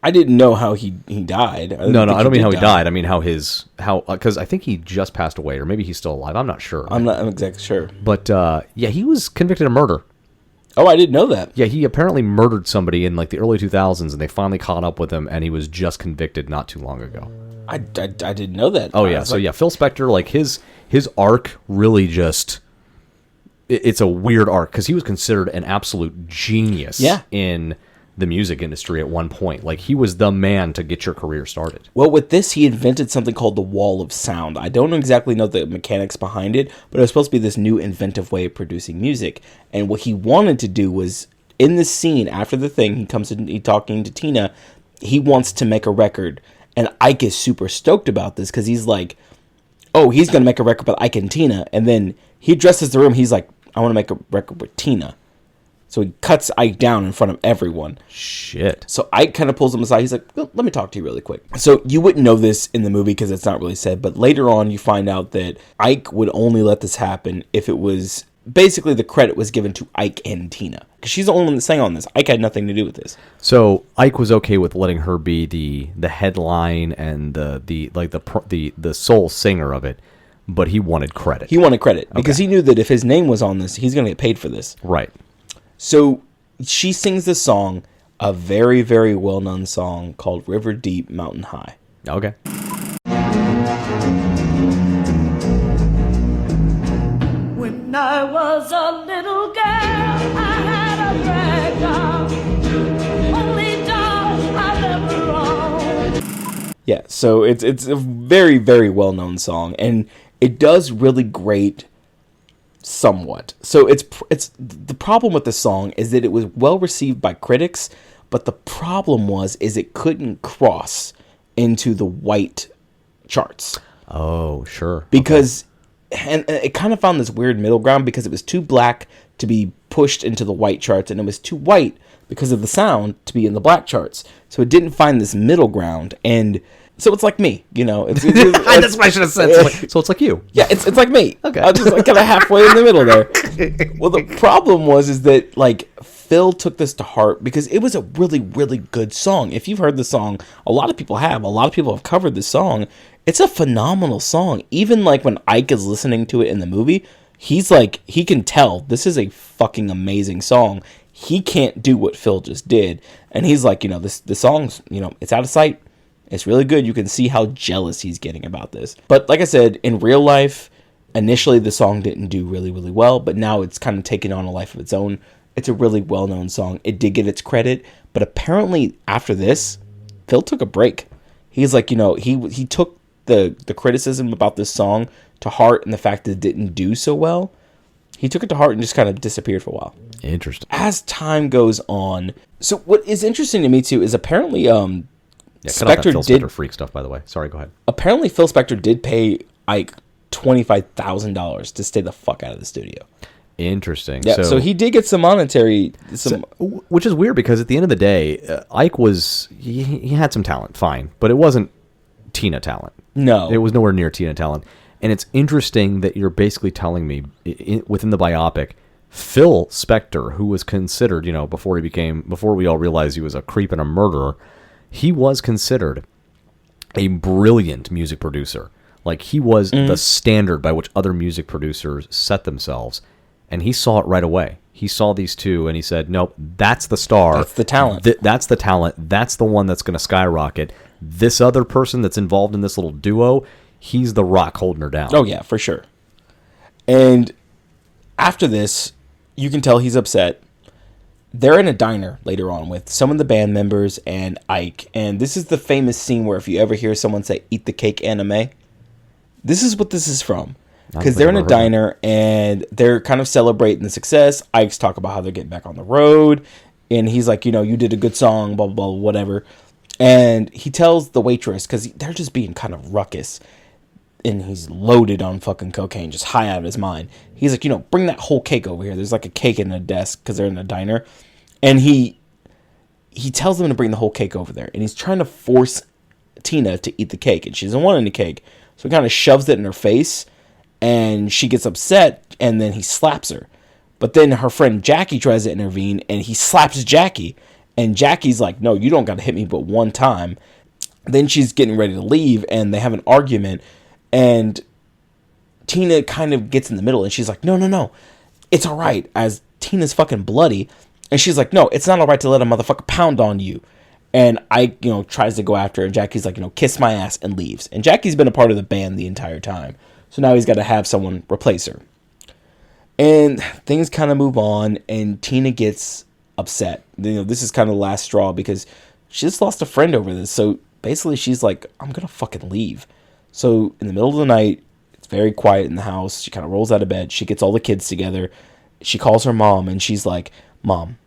I didn't know how he died. I don't mean how he died. I mean because I think he just passed away, or maybe he's still alive. I'm not sure. I'm exactly sure. But he was convicted of murder. Oh, I didn't know that. Yeah, he apparently murdered somebody in like the early 2000s, and they finally caught up with him, and he was just convicted not too long ago. I didn't know that. Oh yeah, so Phil Spector, like his arc really just it's a weird arc because he was considered an absolute genius in the music industry at one point. Like he was the man to get your career started. Well, with this, he invented something called the wall of sound. I don't exactly know the mechanics behind it, but it was supposed to be this new inventive way of producing music. And what he wanted to do was, in the scene after the thing, he comes in, he's talking to Tina, he wants to make a record. And Ike is super stoked about this because he's like, oh, he's going to make a record with Ike and Tina. And then he addresses the room. He's like, I want to make a record with Tina. So he cuts Ike down in front of everyone. Shit. So Ike kind of pulls him aside. He's like, well, let me talk to you really quick. So you wouldn't know this in the movie because it's not really said. But later on, you find out that Ike would only let this happen if it was... Basically, the credit was given to Ike and Tina. Because she's the only one that sang on this. Ike had nothing to do with this. So Ike was okay with letting her be the headline and the sole singer of it. But he wanted credit. He wanted credit. Because he knew that if his name was on this, he's going to get paid for this. Right. So she sings this song, a very, very well-known song called River Deep, Mountain High. Okay. When I was a little girl, I had a rag doll, only doll I've ever owned. Yeah, so it's a very, very well-known song, and it does really great somewhat. So it's the problem with the song is that it was well received by critics, but the problem is it couldn't cross into the white charts. Oh, sure. Because and it kind of found this weird middle ground because it was too black to be pushed into the white charts, and it was too white because of the sound to be in the black charts. So it didn't find this middle ground, and so it's like me, That's what I should have said. So it's like you. Yeah, it's like me. Okay. I'm just like kind of halfway in the middle there. Well, the problem is that like Phil took this to heart because it was a really, really good song. If you've heard the song, a lot of people have. A lot of people have covered the song. It's a phenomenal song. Even like when Ike is listening to it in the movie, he's like, he can tell this is a fucking amazing song. He can't do what Phil just did. And he's like, the song's, it's out of sight. It's really good. You can see how jealous he's getting about this. But like I said, in real life, initially the song didn't do really, really well, but now it's kind of taken on a life of its own. It's a really well-known song. It did get its credit, but apparently after this, Phil took a break. He's like, he took the criticism about this song to heart, and the fact that it didn't do so well, he took it to heart and just kind of disappeared for a while. Interesting. As time goes on, so what is interesting to me too is apparently Cut off that Phil Spector freak stuff, by the way. Sorry, go ahead. Apparently Phil Spector did pay Ike $25,000 to stay the fuck out of the studio. Interesting. Yeah, so he did get some monetary, which is weird because at the end of the day, Ike was he had some talent, fine, but it wasn't Tina talent. No, it was nowhere near Tina talent. And it's interesting that you're basically telling me within the biopic, Phil Spector, who was considered, before we all realized he was a creep and a murderer, he was considered a brilliant music producer. Like he was the standard by which other music producers set themselves. And he saw it right away. He saw these two and he said, nope, that's the star. That's the talent. That's the talent. That's the one that's going to skyrocket. This other person that's involved in this little duo, he's the rock holding her down. Oh, yeah, for sure. And after this, you can tell he's upset. They're in a diner later on with some of the band members and Ike. And this is the famous scene where if you ever hear someone say, eat the cake, anime, this is what this is from. Because they're in a diner and they're kind of celebrating the success. Ike's talk about how they're getting back on the road. And he's like, you did a good song, blah, blah, blah, whatever. And he tells the waitress, because they're just being kind of ruckus. And he's loaded on fucking cocaine, just high out of his mind. He's like, bring that whole cake over here. There's like a cake in a desk because they're in a diner. And he tells them to bring the whole cake over there. And he's trying to force Tina to eat the cake. And she doesn't want any cake. So he kind of shoves it in her face. And she gets upset, and then he slaps her. But then her friend Jackie tries to intervene, and he slaps Jackie. And Jackie's like, no, you don't got to hit me but one time. Then she's getting ready to leave, and they have an argument. And Tina kind of gets in the middle, and she's like, no, it's all right, as Tina's fucking bloody. And she's like, no, it's not all right to let a motherfucker pound on you. And Ike, tries to go after her, and Jackie's like, kiss my ass, and leaves. And Jackie's been a part of the band the entire time. So now he's got to have someone replace her. And things kind of move on, and Tina gets upset. This is kind of the last straw because she just lost a friend over this. So basically she's like, I'm going to fucking leave. So in the middle of the night, it's very quiet in the house. She kind of rolls out of bed. She gets all the kids together. She calls her mom, and she's like, Mom,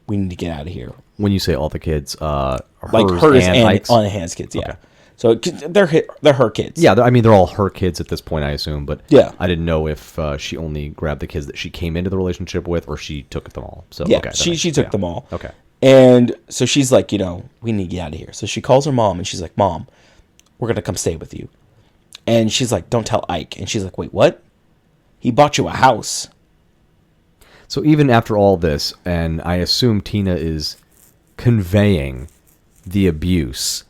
we need to get out of here. When you say all the kids, like hers and on Hannah's kids, yeah. Okay. So they're her kids. Yeah, they're all her kids at this point, I assume. But yeah, I didn't know if she only grabbed the kids that she came into the relationship with, or she took them all. So yeah, okay, she took them all. Okay. And so she's like, we need to get out of here. So she calls her mom, and she's like, Mom, we're going to come stay with you. And she's like, don't tell Ike. And she's like, wait, what? He bought you a house. So even after all this, and I assume Tina is conveying the abuse,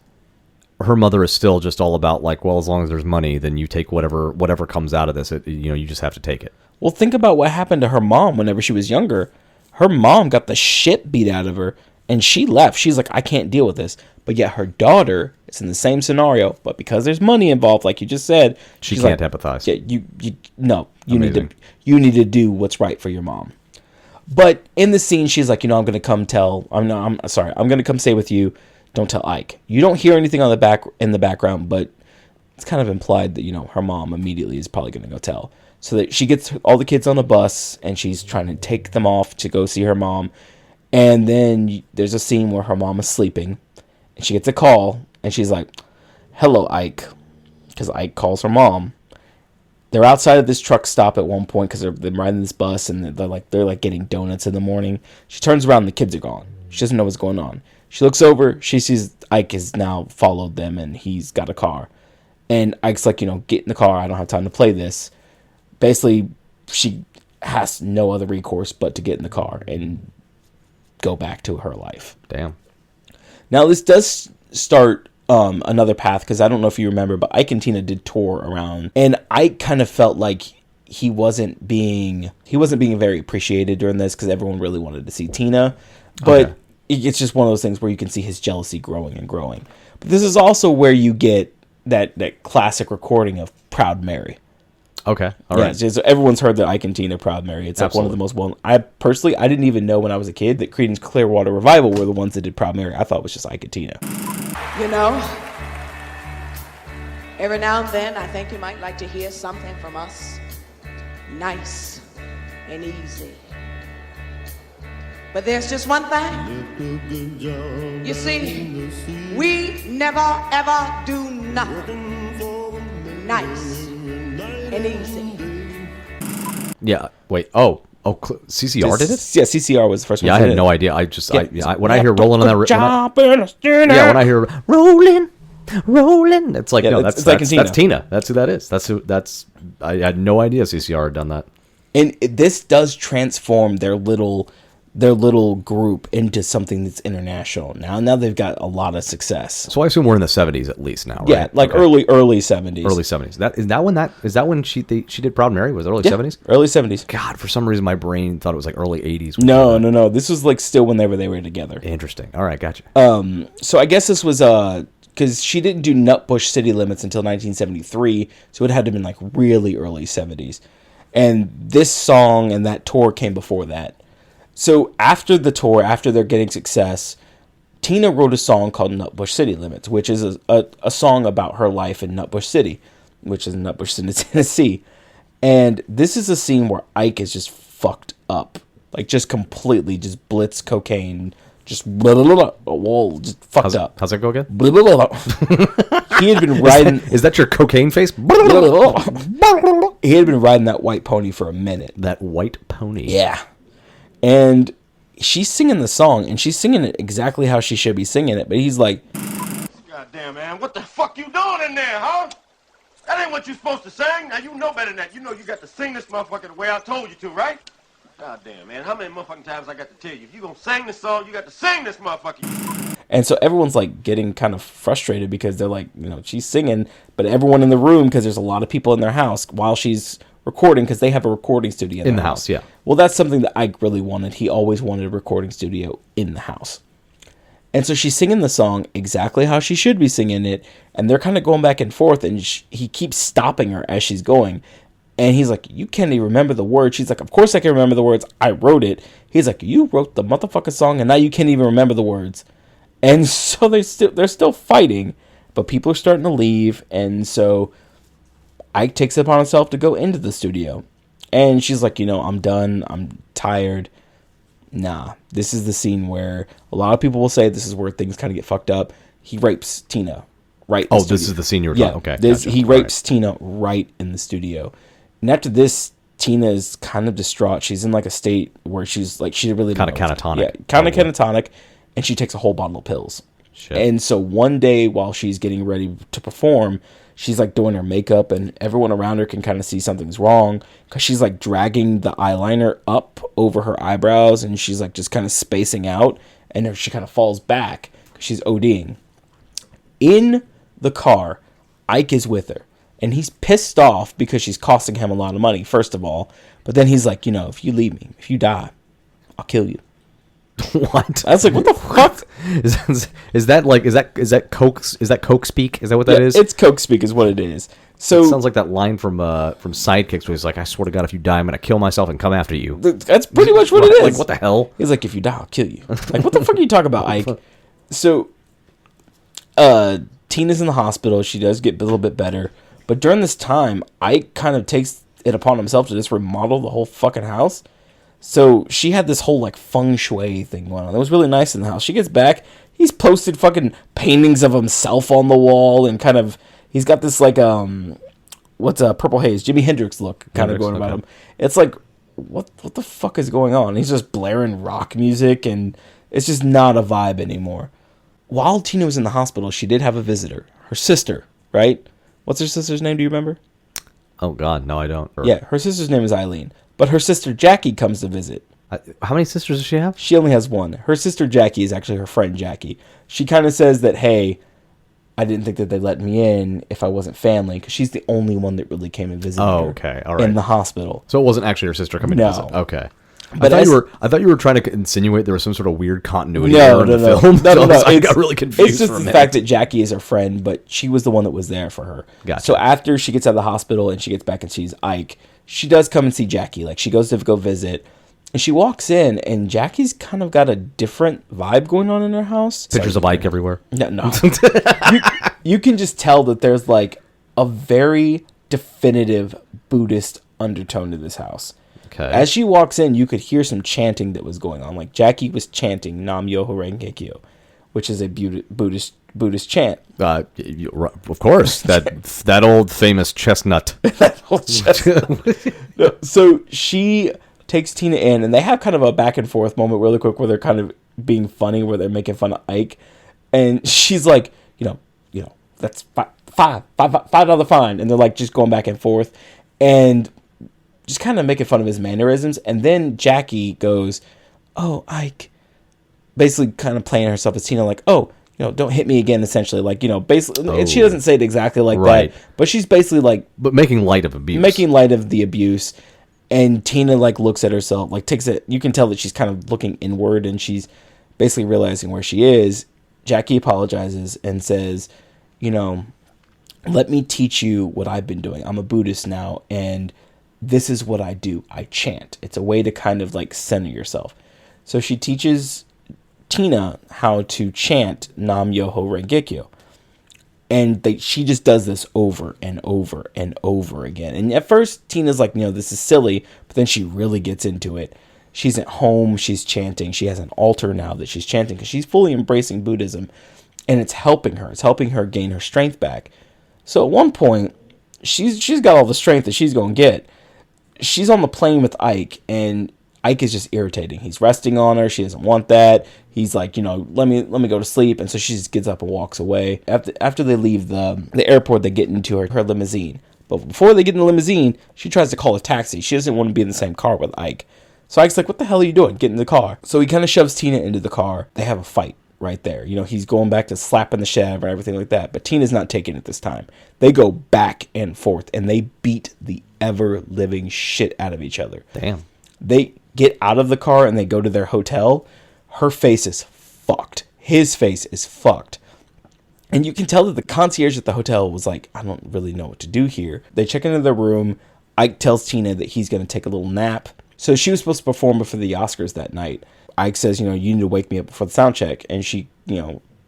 her mother is still just all about like, well, as long as there's money, then you take whatever comes out of this. You just have to take it. Well, think about what happened to her mom whenever she was younger. Her mom got the shit beat out of her, and she left. She's like, I can't deal with this. But yet her daughter is in the same scenario, but because there's money involved, like you just said, she can't empathize. Yeah, you need to do what's right for your mom. But in the scene, she's like, I'm going to come stay with you. don't tell Ike. You don't hear anything in the background, but it's kind of implied that, you know, her mom immediately is probably going to go tell. So that she gets all the kids on a bus, and she's trying to take them off to go see her mom. And then there's a scene where her mom is sleeping, and she gets a call, and she's like, "Hello, Ike," because Ike calls her mom. They're outside of this truck stop at one point because they're riding this bus, and they're like getting donuts in the morning. She turns around, and the kids are gone. She doesn't know what's going on. She looks over, she sees Ike has now followed them, and he's got a car. And Ike's like, you know, get in the car. I don't have time to play this. Basically, she has no other recourse but to get in the car and go back to her life. Damn. Now, this does start another path, because I don't know if you remember, but Ike and Tina did tour around, and Ike kind of felt like he wasn't being very appreciated during this, because everyone really wanted to see Tina. But it's just one of those things where you can see his jealousy growing and growing. But this is also where you get that classic recording of Proud Mary. Okay, all right. Yeah, everyone's heard that Ike and Tina Proud Mary. It's like one of the most well. I didn't even know when I was a kid that Creedence Clearwater Revival were the ones that did Proud Mary. I thought it was just Ike and Tina. You know, every now and then I think you might like to hear something from us nice and easy. But there's just one thing. You see, we never ever do nothing nice and easy. Yeah. Wait. Oh. CCR did it? Yeah, CCR was the first one. Yeah, I had no idea. When I hear rolling on that, when I hear rolling, it's like that's Tina. That's who that is. I had no idea CCR had done that. And this does transform their little group into something that's international. Now they've got a lot of success. So I assume we're in the 70s at least now, right? Yeah, like okay. early 70s. Early 70s. Is that when she did Proud Mary? Was it early 70s? Early 70s. God, for some reason my brain thought it was like early 80s. No. This was like still whenever they were together. Interesting. All right, gotcha. So I guess this was because she didn't do Nutbush City Limits until 1973, so it had to have been like really early 70s. And this song and that tour came before that. So after the tour, after they're getting success, Tina wrote a song called Nutbush City Limits, which is a song about her life in Nutbush City, which is Nutbush, Tennessee. And this is a scene where Ike is just fucked up. Like, just completely, just blitz cocaine, just blah, blah, blah, blah, just fucked up. How's that go again? Blah, blah, blah, blah. He had been riding... Is that your cocaine face? He had been riding that white pony for a minute. That white pony? Yeah. And she's singing the song, and she's singing it exactly how she should be singing it. But he's like, "Goddamn, man, what the fuck you doing in there, huh? That ain't what you supposed to sing. Now, you know better than that. You know you got to sing this motherfucker the way I told you to, right? Goddamn, man, how many motherfucking times I got to tell you? If you gonna sing this song, you got to sing this motherfucker." And so everyone's like getting kind of frustrated because they're like, you know, she's singing, but everyone in the room, because there's a lot of people in their house while she's recording, because they have a recording studio in the house. Yeah. Well, that's something that Ike really wanted. He always wanted a recording studio in the house. And so she's singing the song exactly how she should be singing it, and they're kind of going back and forth, and he keeps stopping her as she's going. And he's like, "You can't even remember the words." She's like, "Of course I can remember the words. I wrote it." He's like, "You wrote the motherfucking song, and now you can't even remember the words." And so they're still fighting, but people are starting to leave, and so Ike takes it upon himself to go into the studio. And she's like, "You know, I'm done. I'm tired." Nah, this is the scene where a lot of people will say this is where things kind of get fucked up. He rapes Tina right in the studio. This is the scene you were talking about. Okay. Gotcha. He rapes Tina right in the studio. And after this, Tina is kind of distraught. She's in like a state where she's like, she really kind of catatonic. Yeah, kind of catatonic. And she takes a whole bottle of pills. Shit. And so one day while she's getting ready to perform, she's like doing her makeup, and everyone around her can kind of see something's wrong because she's like dragging the eyeliner up over her eyebrows, and she's like just kind of spacing out, and she kind of falls back because she's ODing. In the car, Ike is with her, and he's pissed off because she's costing him a lot of money, first of all. But then he's like, "You know, if you leave me, if you die, I'll kill you." What? I was like, "What the fuck?" Is that Coke speak? Is that what that is? It's Coke speak is what it is. So it sounds like that line from Sidekicks where he's like, "I swear to God, if you die, I'm gonna kill myself and come after you." That's pretty much what it is. Like, what the hell? He's like, "If you die, I'll kill you." Like, what the fuck are you talking about, Ike? So Tina's in the hospital. She does get a little bit better. But during this time, Ike kind of takes it upon himself to just remodel the whole fucking house. So she had this whole like feng shui thing going on. It was really nice in the house. She gets back. He's posted fucking paintings of himself on the wall and kind of, he's got this like, what's Purple Haze, Jimi Hendrix look kind of going about him. It's like, what the fuck is going on? He's just blaring rock music and it's just not a vibe anymore. While Tina was in the hospital, she did have a visitor. Her sister, right? What's her sister's name? Do you remember? Oh, God, no, I don't. Yeah, her sister's name is Eileen. But her sister Jackie comes to visit. How many sisters does she have? She only has one. Her sister Jackie is actually her friend Jackie. She kind of says that, hey, I didn't think that they'd let me in if I wasn't family, because she's the only one that really came and visited her okay. All right. in the hospital. So it wasn't actually her sister coming to visit? Okay. But I thought you were trying to insinuate there was some sort of weird continuity No. in the film. No. I got really confused. It's just the fact that Jackie is her friend, but she was the one that was there for her. Gotcha. So after she gets out of the hospital and she gets back and sees Ike, she does come and see Jackie. Like, she goes to go visit, and she walks in, and Jackie's kind of got a different vibe going on in her house. Pictures of Ike everywhere. No. you can just tell that there's like a very definitive Buddhist undertone to this house. Okay. As she walks in, you could hear some chanting that was going on. Like, Jackie was chanting Nam Myoho Renge Kyo, which is a Buddhist chant. Of course, that old famous chestnut. So she takes Tina in, and they have kind of a back and forth moment really quick where they're kind of being funny, where they're making fun of Ike, and she's like, that's $5 fine, and they're like just going back and forth, and just kind of making fun of his mannerisms. And then Jackie goes, "Oh, Ike," basically kind of playing herself as Tina, like, "Oh, don't hit me again," essentially, like, basically. And she doesn't say it exactly like that, but she's basically like, but making light of abuse, making light of the abuse. And Tina like looks at herself, like takes it. You can tell that she's kind of looking inward, and she's basically realizing where she is. Jackie apologizes and says, "Let me teach you what I've been doing. I'm a Buddhist now, and this is what I do. I chant. It's a way to kind of like center yourself." So she teaches Tina how to chant Nam Myoho Renge Kyo. And she just does this over and over and over again. And at first, Tina's like, this is silly. But then she really gets into it. She's at home. She's chanting. She has an altar now that she's chanting, because she's fully embracing Buddhism. And it's helping her. It's helping her gain her strength back. So at one point, she's got all the strength that she's going to get. She's on the plane with Ike, and Ike is just irritating. He's resting on her. She doesn't want that. He's like, let me go to sleep. And so she just gets up and walks away. After they leave the airport, they get into her limousine. But before they get in the limousine, she tries to call a taxi. She doesn't want to be in the same car with Ike. So Ike's like, "What the hell are you doing? Get in the car." So he kind of shoves Tina into the car. They have a fight right there. He's going back to slapping the Chev and everything like that. But Tina's not taking it this time. They go back and forth, and they beat the ever-living shit out of each other. Damn. They get out of the car and they go to their hotel. Her face is fucked. His face is fucked. And you can tell that the concierge at the hotel was like, "I don't really know what to do here." They check into their room. Ike tells Tina that he's going to take a little nap. So she was supposed to perform before the Oscars that night. Ike says, "You need to wake me up before the sound check." And she,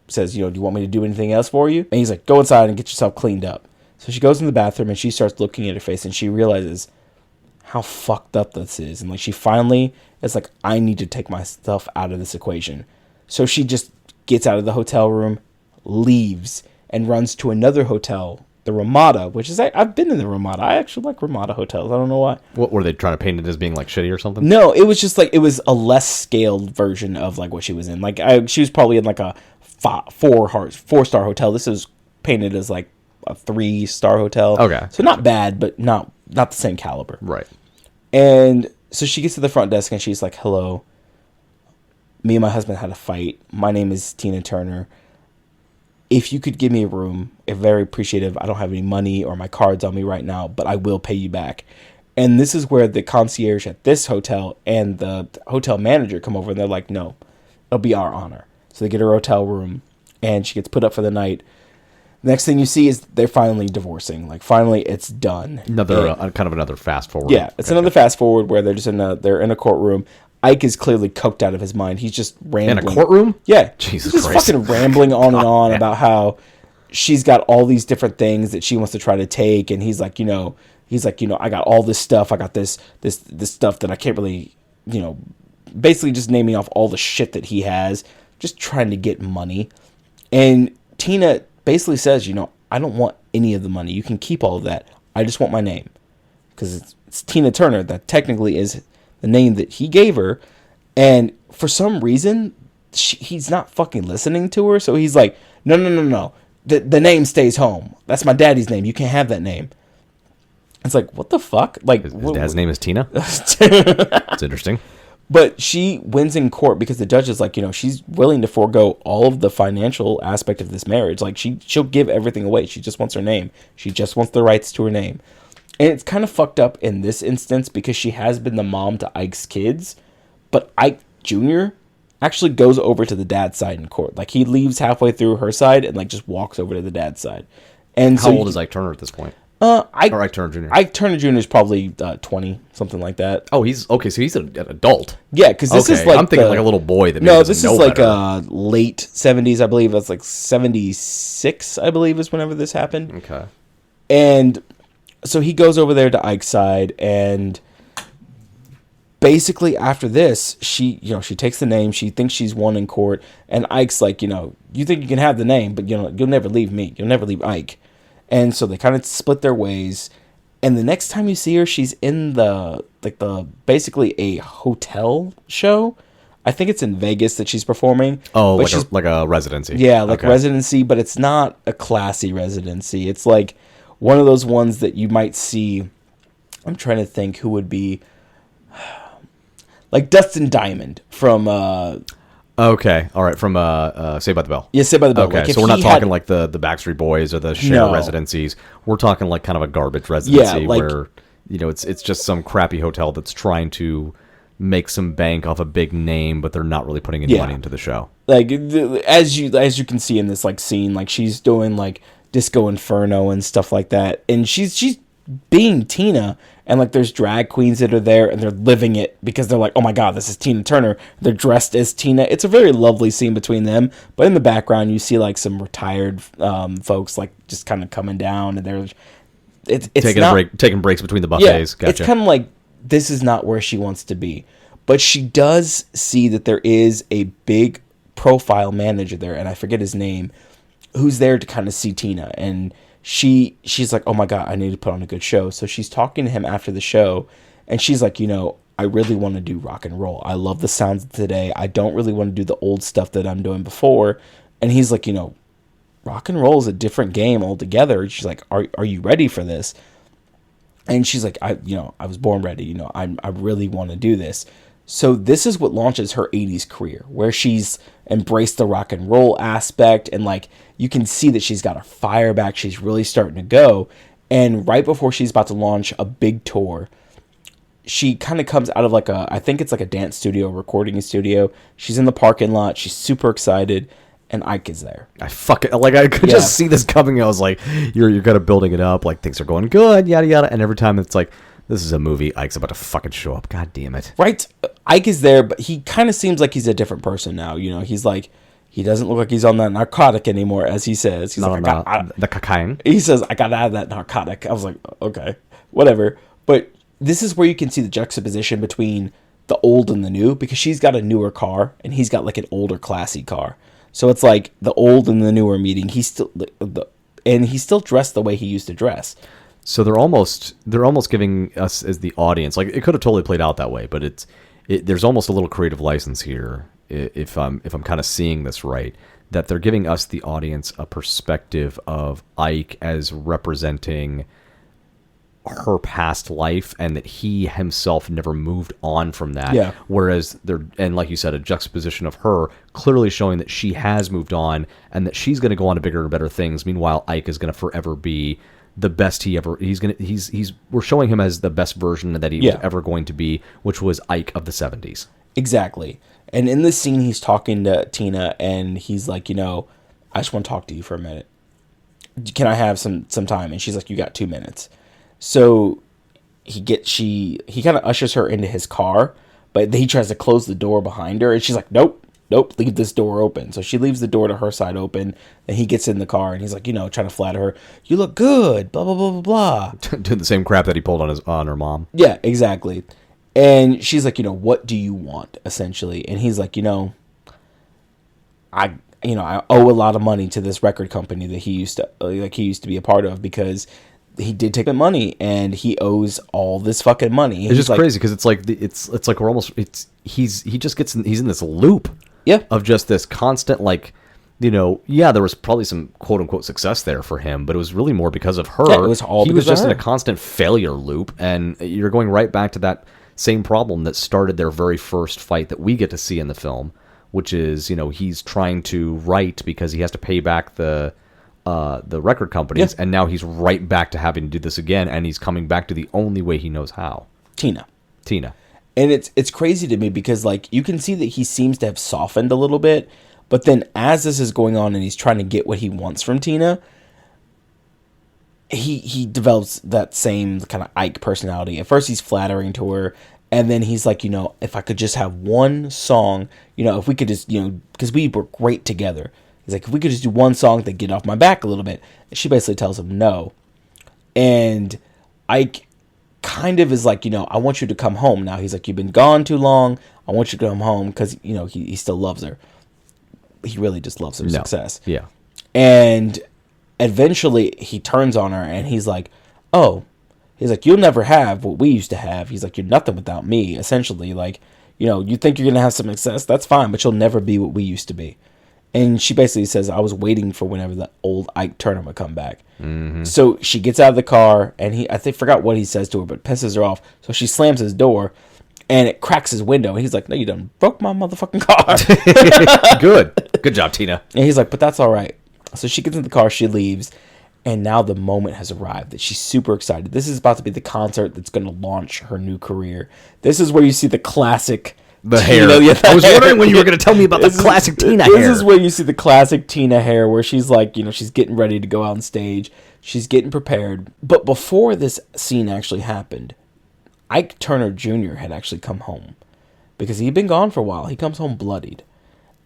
says, "Do you want me to do anything else for you?" And he's like, "Go inside and get yourself cleaned up." So she goes in the bathroom and she starts looking at her face, and she realizes how fucked up this is. And like, she finally is like, "I need to take myself out of this equation." So she just gets out of the hotel room, leaves, and runs to another hotel, the Ramada, which is, I've been in the Ramada. I actually like Ramada hotels. I don't know why. What were they trying to paint it as being like shitty or something? No, it was just like, it was a less scaled version of like what she was in. Like, she was probably in like a 4-star hotel. This is painted as like a 3-star hotel. Okay. So not bad, but not the same caliber. Right. And so she gets to the front desk and she's like, "Hello. Me and my husband had a fight. My name is Tina Turner. If you could give me a room, I'm very appreciative. I don't have any money or my cards on me right now, but I will pay you back." And this is where the concierge at this hotel and the hotel manager come over, and they're like, "No, it'll be our honor." So they get her hotel room, and she gets put up for the night. Next thing you see is they're finally divorcing. Like, finally, it's done. Another kind of another fast forward. Yeah, it's another fast forward where they're just they're in a courtroom. Ike is clearly coked out of his mind. He's just rambling. In a courtrume? Yeah. Jesus He's just Christ. fucking rambling on and on about how she's got all these different things that she wants to try to take. And he's like, I got all this stuff. I got this stuff that I can't really, basically just naming off all the shit that he has, just trying to get money. And Tina basically says, I don't want any of the money. You can keep all of that. I just want my name. Because it's Tina Turner. That technically is the name that he gave her. And for some reason, he's not fucking listening to her. So he's like, no. The name stays home. That's my daddy's name. You can't have that name. It's like, what the fuck? Like, His dad's name is Tina? It's interesting. But she wins in court because the judge is like, she's willing to forego all of the financial aspect of this marriage. Like, she'll give everything away. She just wants her name. She just wants the rights to her name. And it's kind of fucked up in this instance because she has been the mom to Ike's kids. But Ike Jr. actually goes over to the dad's side in court. Like, he leaves halfway through her side and, like, just walks over to the dad's side. And How old is Ike Turner at this point? Ike Turner Jr.? Ike Turner Jr. is probably 20, something like that. Oh, he's okay. So he's an adult. Yeah, because this is like I'm thinking like a little boy that maybe no, doesn't this know is like better. Late 70s, I believe. That's like 76, I believe, is whenever this happened. Okay. And so he goes over there to Ike's side, and basically after this, she takes the name. She thinks she's won in court, and Ike's like, you think you can have the name, but you'll never leave me. You'll never leave Ike. And so they kind of split their ways. And the next time you see her, she's in the basically a hotel show. I think it's in Vegas that she's performing. Oh, like a residency. Yeah, like Okay. residency, but it's not a classy residency. It's like one of those ones that you might see. I'm trying to think who would be like Dustin Diamond from Okay, all right. From Saved by the Bell. yeah, Saved by the Bell. Okay, Like, if so we're not he talking had- like the Backstreet Boys or the share No. residencies. We're talking like kind of a garbage residency like- where it's just some crappy hotel that's trying to make some bank off a big name, but they're not really putting any Yeah. money into the show. like as you can see in this like scene, like she's doing like Disco Inferno and stuff like that, and she's being Tina, and like there's drag queens that are there and they're living it because they're like, oh my god, this is Tina Turner. They're dressed as Tina. It's a very lovely scene between them, but in the background you see like some retired folks like just kind of coming down, and they're it's Taking breaks between the buffets. yeah, it's Gotcha. kind of like this is not where she wants to be. But she does see that there is a big profile manager there, and I forget his name, who's there to kind of see Tina. And she's like, oh my God, I need to put on a good show. So she's talking to him after the show, and she's like, I really want to do rock and roll. I love the sounds of today. I don't really want to do the old stuff that I'm doing before. And he's like, rock and roll is a different game altogether. She's like, are you ready for this? And she's like, I was born ready. I really want to do this. So this is what launches her 80s career, where she's embraced the rock and roll aspect, and like you can see that she's got her fire back. She's really starting to go. And right before she's about to launch a big tour, she kind of comes out of like I think it's like a dance studio, recording studio. She's in the parking lot. She's super excited. And Ike is there. I could just see this coming. I was like, you're kind of building it up, like things are going good, yada yada, and every time it's like, this is a movie, Ike's about to fucking show up. God damn it! Right? Ike is there, but he kind of seems like he's a different person now. He's like, he doesn't look like he's on that narcotic anymore, as he says. He's like, the cocaine. he says, I got out of that narcotic. I was like, okay, whatever. But this is where you can see the juxtaposition between the old and the new, because she's got a newer car and he's got like an older, classy car. So it's like the old and the new are meeting. He's still dressed the way he used to dress. So they're almost giving us as the audience, like it could have totally played out that way, but there's almost a little creative license here, if I'm kind of seeing this right, that they're giving us the audience a perspective of Ike as representing her past life, and that he himself never moved on from that. Yeah. Whereas and like you said, a juxtaposition of her clearly showing that she has moved on and that she's going to go on to bigger and better things. Meanwhile, Ike is going to forever be the best we're showing him as the best version that he was ever going to be, which was Ike of the 70s. Exactly. And in this scene, he's talking to Tina, and he's like, I just want to talk to you for a minute. Can I have some time? And she's like, you got 2 minutes. So he kind of ushers her into his car, But he tries to close the door behind her, and she's like, nope, leave this door open. So she leaves the door to her side open, and he gets in the car, and he's like, trying to flatter her. You look good, blah, blah, blah, blah, blah. Doing the same crap that he pulled on her mom. Yeah, exactly. And she's like, what do you want, essentially? And he's like, I owe a lot of money to this record company that he used to be a part of, because he did take the money and he owes all this fucking money. It's just crazy because it's like we're almost he's in this loop of just this constant there was probably some quote unquote success there for him, but it was really more because of her. Yeah, it was all he because was just of her. in a constant failure loop, and you're going right back to that same problem that started their very first fight that we get to see in the film, which is he's trying to write because he has to pay back the record companies, and now he's right back to having to do this again, and he's coming back to the only way he knows how. Tina. And it's crazy to me because you can see that he seems to have softened a little bit, but then as this is going on and he's trying to get what he wants from Tina, he develops that same kind of Ike personality. At first he's flattering to her, and then he's like, if I could just have one song, if we could just, because we were great together. He's like, if we could just do one song to get off my back a little bit. And she basically tells him no. And Ike kind of is like, I want you to come home now. He's like, you've been gone too long. I want you to come home because, he still loves her. He really just loves her success. Yeah. And eventually he turns on her and he's like, oh, he's like, you'll never have what we used to have. He's like, you're nothing without me. Essentially, you think you're going to have some success. That's fine, but you'll never be what we used to be. And she basically says, I was waiting for whenever the old Ike Turner would come back. Mm-hmm. So she gets out of the car, and I forgot what he says to her, but pisses her off. So she slams his door, and it cracks his window. And he's like, no, you done broke my motherfucking car. Good job, Tina. And he's like, but that's all right. So she gets in the car, she leaves, and now the moment has arrived that she's super excited. This is about to be the concert that's going to launch her new career. This is where you see the classic... The hair. I was wondering when you were going to tell me about the classic Tina hair. This is where you see the classic Tina hair, where she's like, she's getting ready to go on stage. She's getting prepared. But before this scene actually happened, Ike Turner Jr. had actually come home. Because he'd been gone for a while. He comes home bloodied.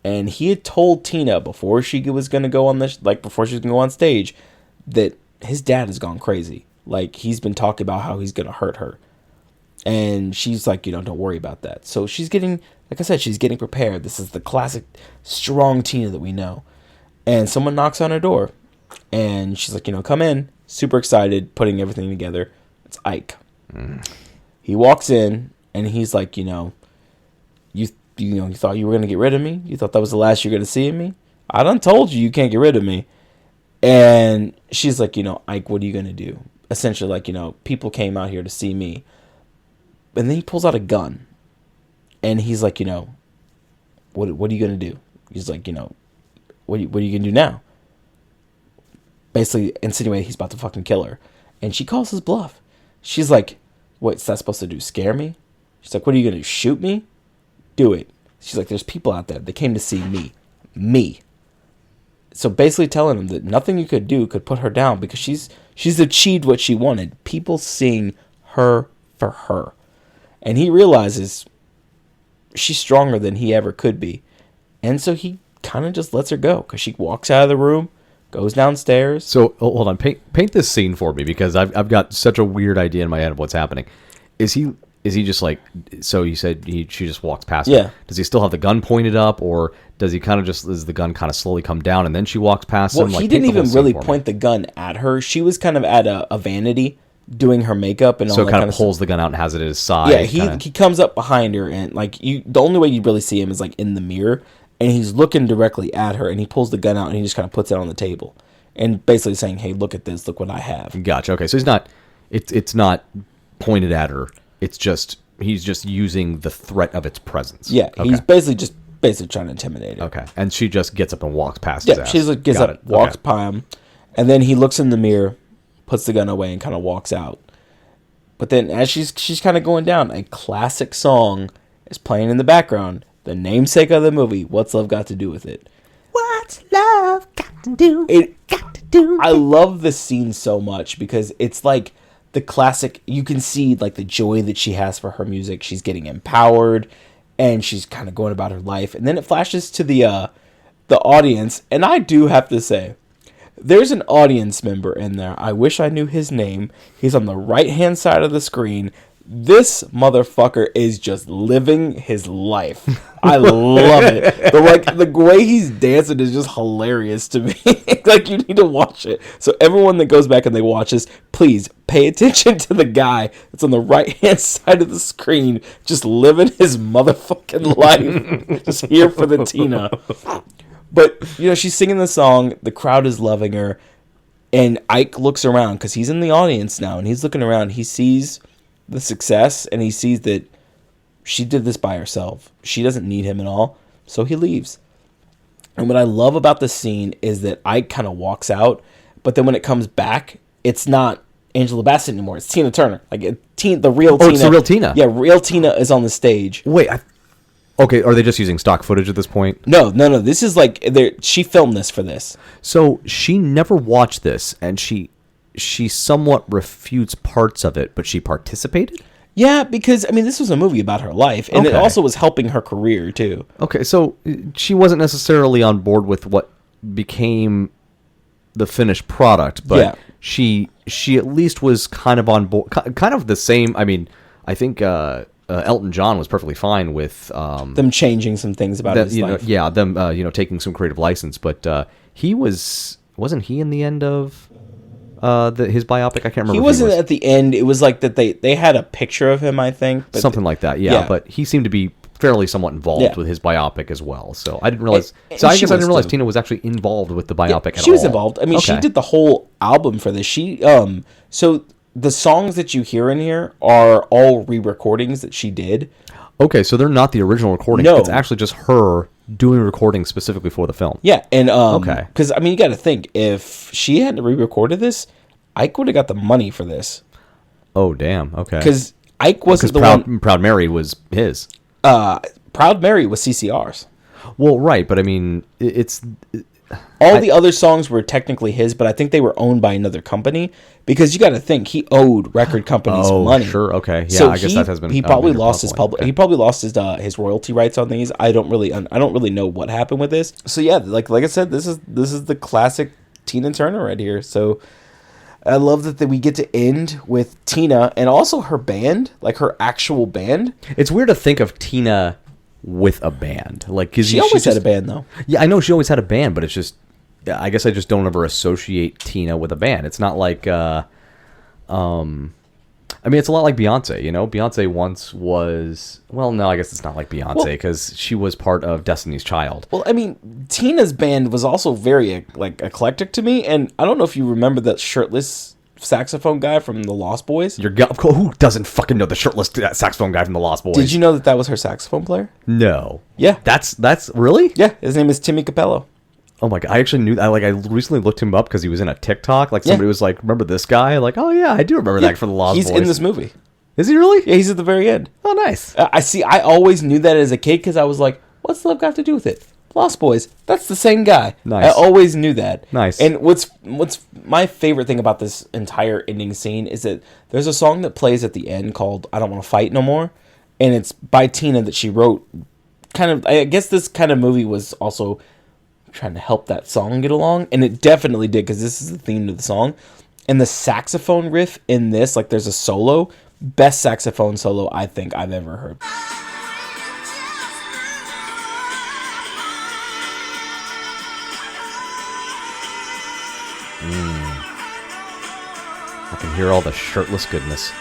And he had told Tina before she was going to go on before she was going to go on stage, that his dad has gone crazy. He's been talking about how he's going to hurt her. And she's like, don't worry about that. So she's getting, like I said, she's getting prepared. This is the classic strong Tina that we know. And someone knocks on her door. And she's like, come in. Super excited, putting everything together. It's Ike. Mm. He walks in, and he's like, you thought you were going to get rid of me? You thought that was the last you're going to see of me? I done told you can't get rid of me. And she's like, Ike, what are you going to do? Essentially, people came out here to see me. And then he pulls out a gun. And he's like, what are you going to do? He's like, what are you going to do now? Basically insinuating he's about to fucking kill her. And she calls his bluff. She's like, what's that supposed to do? Scare me? She's like, what are you going to do? Shoot me? Do it. She's like, there's people out there. They came to see me. Me. So basically telling him that nothing you could do could put her down because she's achieved what she wanted. People seeing her for her. And he realizes she's stronger than he ever could be. And so he kind of just lets her go because she walks out of the room, goes downstairs. So hold on, paint this scene for me because I've got such a weird idea in my head of what's happening. Is he just like, so you said she just walks past him. Yeah. Does he still have the gun pointed up, or does he kind of just, does the gun kind of slowly come down and then she walks past him? Well, he didn't even really point the gun at her. She was kind of at a vanity doing her makeup and all that. So it kind of pulls the gun out and has it at his side. Yeah, he comes up behind her and the only way you really see him is in the mirror, and he's looking directly at her, and he pulls the gun out and he just kind of puts it on the table and basically saying, hey, look at this, look what I have. Gotcha. Okay, so it's not pointed at her. It's just, he's just using the threat of its presence. Yeah, okay. He's basically trying to intimidate her. Okay, and she just gets up and walks past his ass. She gets up, walks by him, and then he looks in the mirror, puts the gun away, and kind of walks out. But then as she's kind of going down, a classic song is playing in the background, the namesake of the movie, What's Love Got to Do with It? What's love got to do? Got to do. I love this scene so much because it's like the classic, you can see like the joy that she has for her music. She's getting empowered and she's kind of going about her life. And then it flashes to the audience. And I do have to say, there's an audience member in there. I wish I knew his name. He's on the right-hand side of the screen. This motherfucker is just living his life. I love it. The way he's dancing is just hilarious to me. Like, you need to watch it. So everyone that goes back and they watch this, please pay attention to the guy that's on the right-hand side of the screen, just living his motherfucking life. Just here for the Tina. But, she's singing the song. The crowd is loving her. And Ike looks around because he's in the audience now. And he's looking around. He sees the success. And he sees that she did this by herself. She doesn't need him at all. So he leaves. And what I love about this scene is that Ike kind of walks out. But then when it comes back, it's not Angela Bassett anymore. It's Tina Turner. Like, the real Tina. Oh, it's the real Tina. Yeah, real Tina is on the stage. Wait, okay, are they just using stock footage at this point? No. This is like she filmed this for this. So she never watched this, and she somewhat refutes parts of it, but she participated? Yeah, because this was a movie about her life, and it also was helping her career too. Okay, so she wasn't necessarily on board with what became the finished product, but she at least was kind of on board, kind of the same. I think Elton John was perfectly fine with them changing some things about his life. Them taking some creative license, but he wasn't he in the end of his biopic? I can't remember. He wasn't at the end. It was like that they had a picture of him, I think, but something like that. Yeah, but he seemed to be fairly somewhat involved with his biopic as well. So I didn't realize. I guess I didn't realize Tina was actually involved with the biopic at all. She was involved. She did the whole album for this. So the songs that you hear in here are all re-recordings that she did. Okay, so they're not the original recordings. No. It's actually just her doing recordings specifically for the film. Yeah, and because you got to think, if she hadn't re-recorded this, Ike would have got the money for this. Oh damn! Okay, because Ike wasn't Proud Mary was his. Proud Mary was CCR's. Well, right, but it's. The other songs were technically his, but I think they were owned by another company, because you got to think he owed record companies money. Sure, okay, yeah. So I guess that has been. He probably lost his public. Okay. He probably lost his royalty rights on these. I don't really know what happened with this. So yeah, like I said, this is the classic Tina Turner right here. So I love that we get to end with Tina and also her band, like her actual band. It's weird to think of Tina with a band, like, cause she always had a band though. Yeah, I know she always had a band, but it's just, I guess I just don't ever associate Tina with a band. It's not like, it's a lot like Beyonce. Beyonce once was. Well, no, I guess it's not like Beyonce because she was part of Destiny's Child. Well, Tina's band was also very eclectic to me, and I don't know if you remember that shirtless saxophone guy from the Lost Boys. Who doesn't fucking know the shirtless saxophone guy from the Lost Boys? Did you know that was her saxophone player? No. Yeah. That's really? Yeah. His name is Timmy Capello. Oh my god! I actually knew that. I recently looked him up because he was in a TikTok. Like somebody was like, "Remember this guy?" Like, oh yeah, I do remember that from the Lost Boys. He's in this movie. Is he really? Yeah, he's at the very end. Oh, nice. I always knew that as a kid because I was like, "What's love got to do with it?" Lost Boys. That's the same guy. Nice. I always knew that. Nice. And what's my favorite thing about this entire ending scene is that there's a song that plays at the end called "I Don't Want to Fight No More," and it's by Tina that she wrote. I guess this kind of movie was also trying to help that song get along, and it definitely did because this is the theme of the song. And the saxophone riff in this, like there's a solo, best saxophone solo I think I've ever heard. I can hear all the shirtless goodness.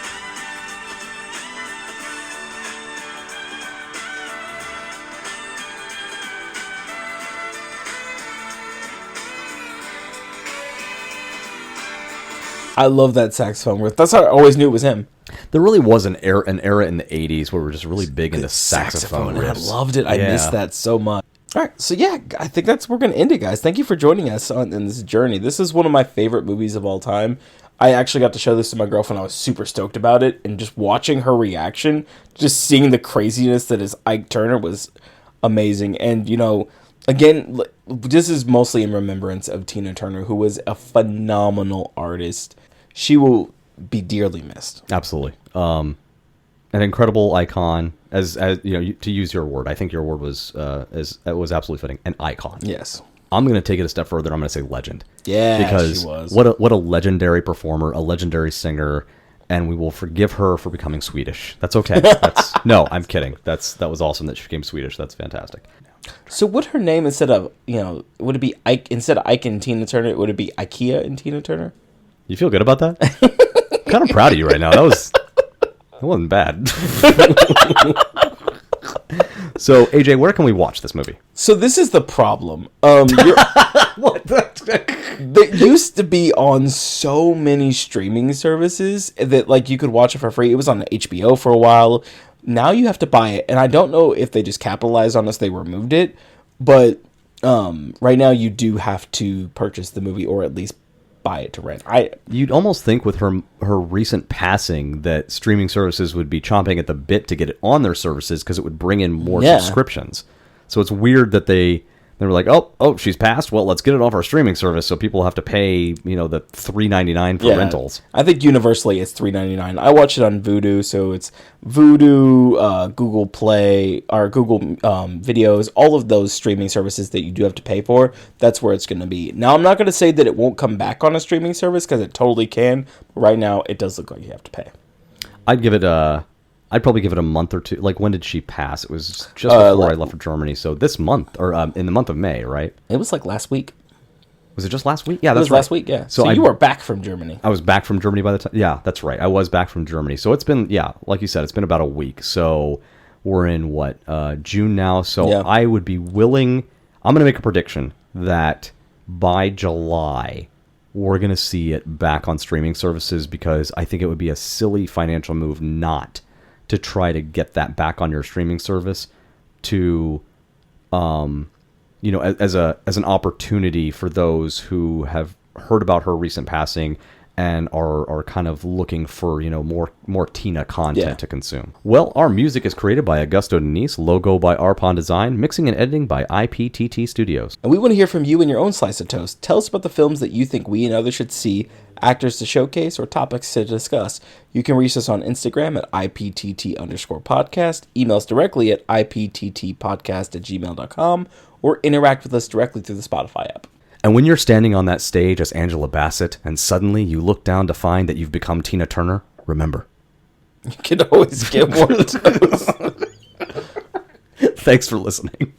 I love that saxophone riff. That's how I always knew it was him. There really was an era in the 80s where we were just really big into saxophone riffs. I loved it. I missed that so much. All right, so yeah, I think that's where we're going to end it, guys. Thank you for joining us in this journey. This is one of my favorite movies of all time. I actually got to show this to my girlfriend. I was super stoked about it, and just watching her reaction, just seeing the craziness that is Ike Turner was amazing. And, you know, again, this is mostly in remembrance of Tina Turner, who was a phenomenal artist. She will be dearly missed. Absolutely. An incredible icon, as you know, to use your word. I think your word was absolutely fitting. An icon. Yes. I'm going to take it a step further. I'm going to say legend. Yeah, because she was. What a legendary performer, a legendary singer, and we will forgive her for becoming Swedish. That's okay. No, I'm kidding. That was awesome that she became Swedish. That's fantastic. So would her name instead of, would it be instead of Ike and Tina Turner, would it be IKEA and Tina Turner? You feel good about that? I'm kind of proud of you right now. That wasn't bad. So, AJ, where can we watch this movie? So this is the problem. What? That used to be on so many streaming services that like you could watch it for free. It was on HBO for a while. Now you have to buy it, and I don't know if they just capitalized on us. They removed it, but right now you do have to purchase the movie or at least buy it to rent. You'd almost think with her recent passing that streaming services would be chomping at the bit to get it on their services because it would bring in more subscriptions. So it's weird that they were like, oh, she's passed. Well, let's get it off our streaming service so people have to pay, the $3.99 for rentals. I think universally it's $3.99. I watch it on Vudu, so it's Vudu, Google Play, or Google Videos, all of those streaming services that you do have to pay for. That's where it's going to be. Now, I'm not going to say that it won't come back on a streaming service because it totally can. But right now, it does look like you have to pay. I'd probably give it a month or two. Like, when did she pass? It was just before I left for Germany. So this month, or in the month of May, right? It was like last week. Was it just last week? Yeah, that's right. Last week, yeah. So you were back from Germany. I was back from Germany by the time. Yeah, that's right. I was back from Germany. So it's been, like you said, it's been about a week. So we're in, June now. So I would be willing. I'm going to make a prediction that by July, we're going to see it back on streaming services because I think it would be a silly financial move not to try to get that back on your streaming service to, as an opportunity for those who have heard about her recent passing and are kind of looking for, more Tina content to consume. Well, our music is created by Augusto Denise, logo by Arpon Design, mixing and editing by IPTT Studios. And we want to hear from you and your own slice of toast. Tell us about the films that you think we and others should see, actors to showcase, or topics to discuss. You can reach us on Instagram at IPTT_podcast, email us directly at IPTTpodcast@gmail.com, or interact with us directly through the Spotify app. And when you're standing on that stage as Angela Bassett and suddenly you look down to find that you've become Tina Turner, remember, you can always get more of those. Thanks for listening.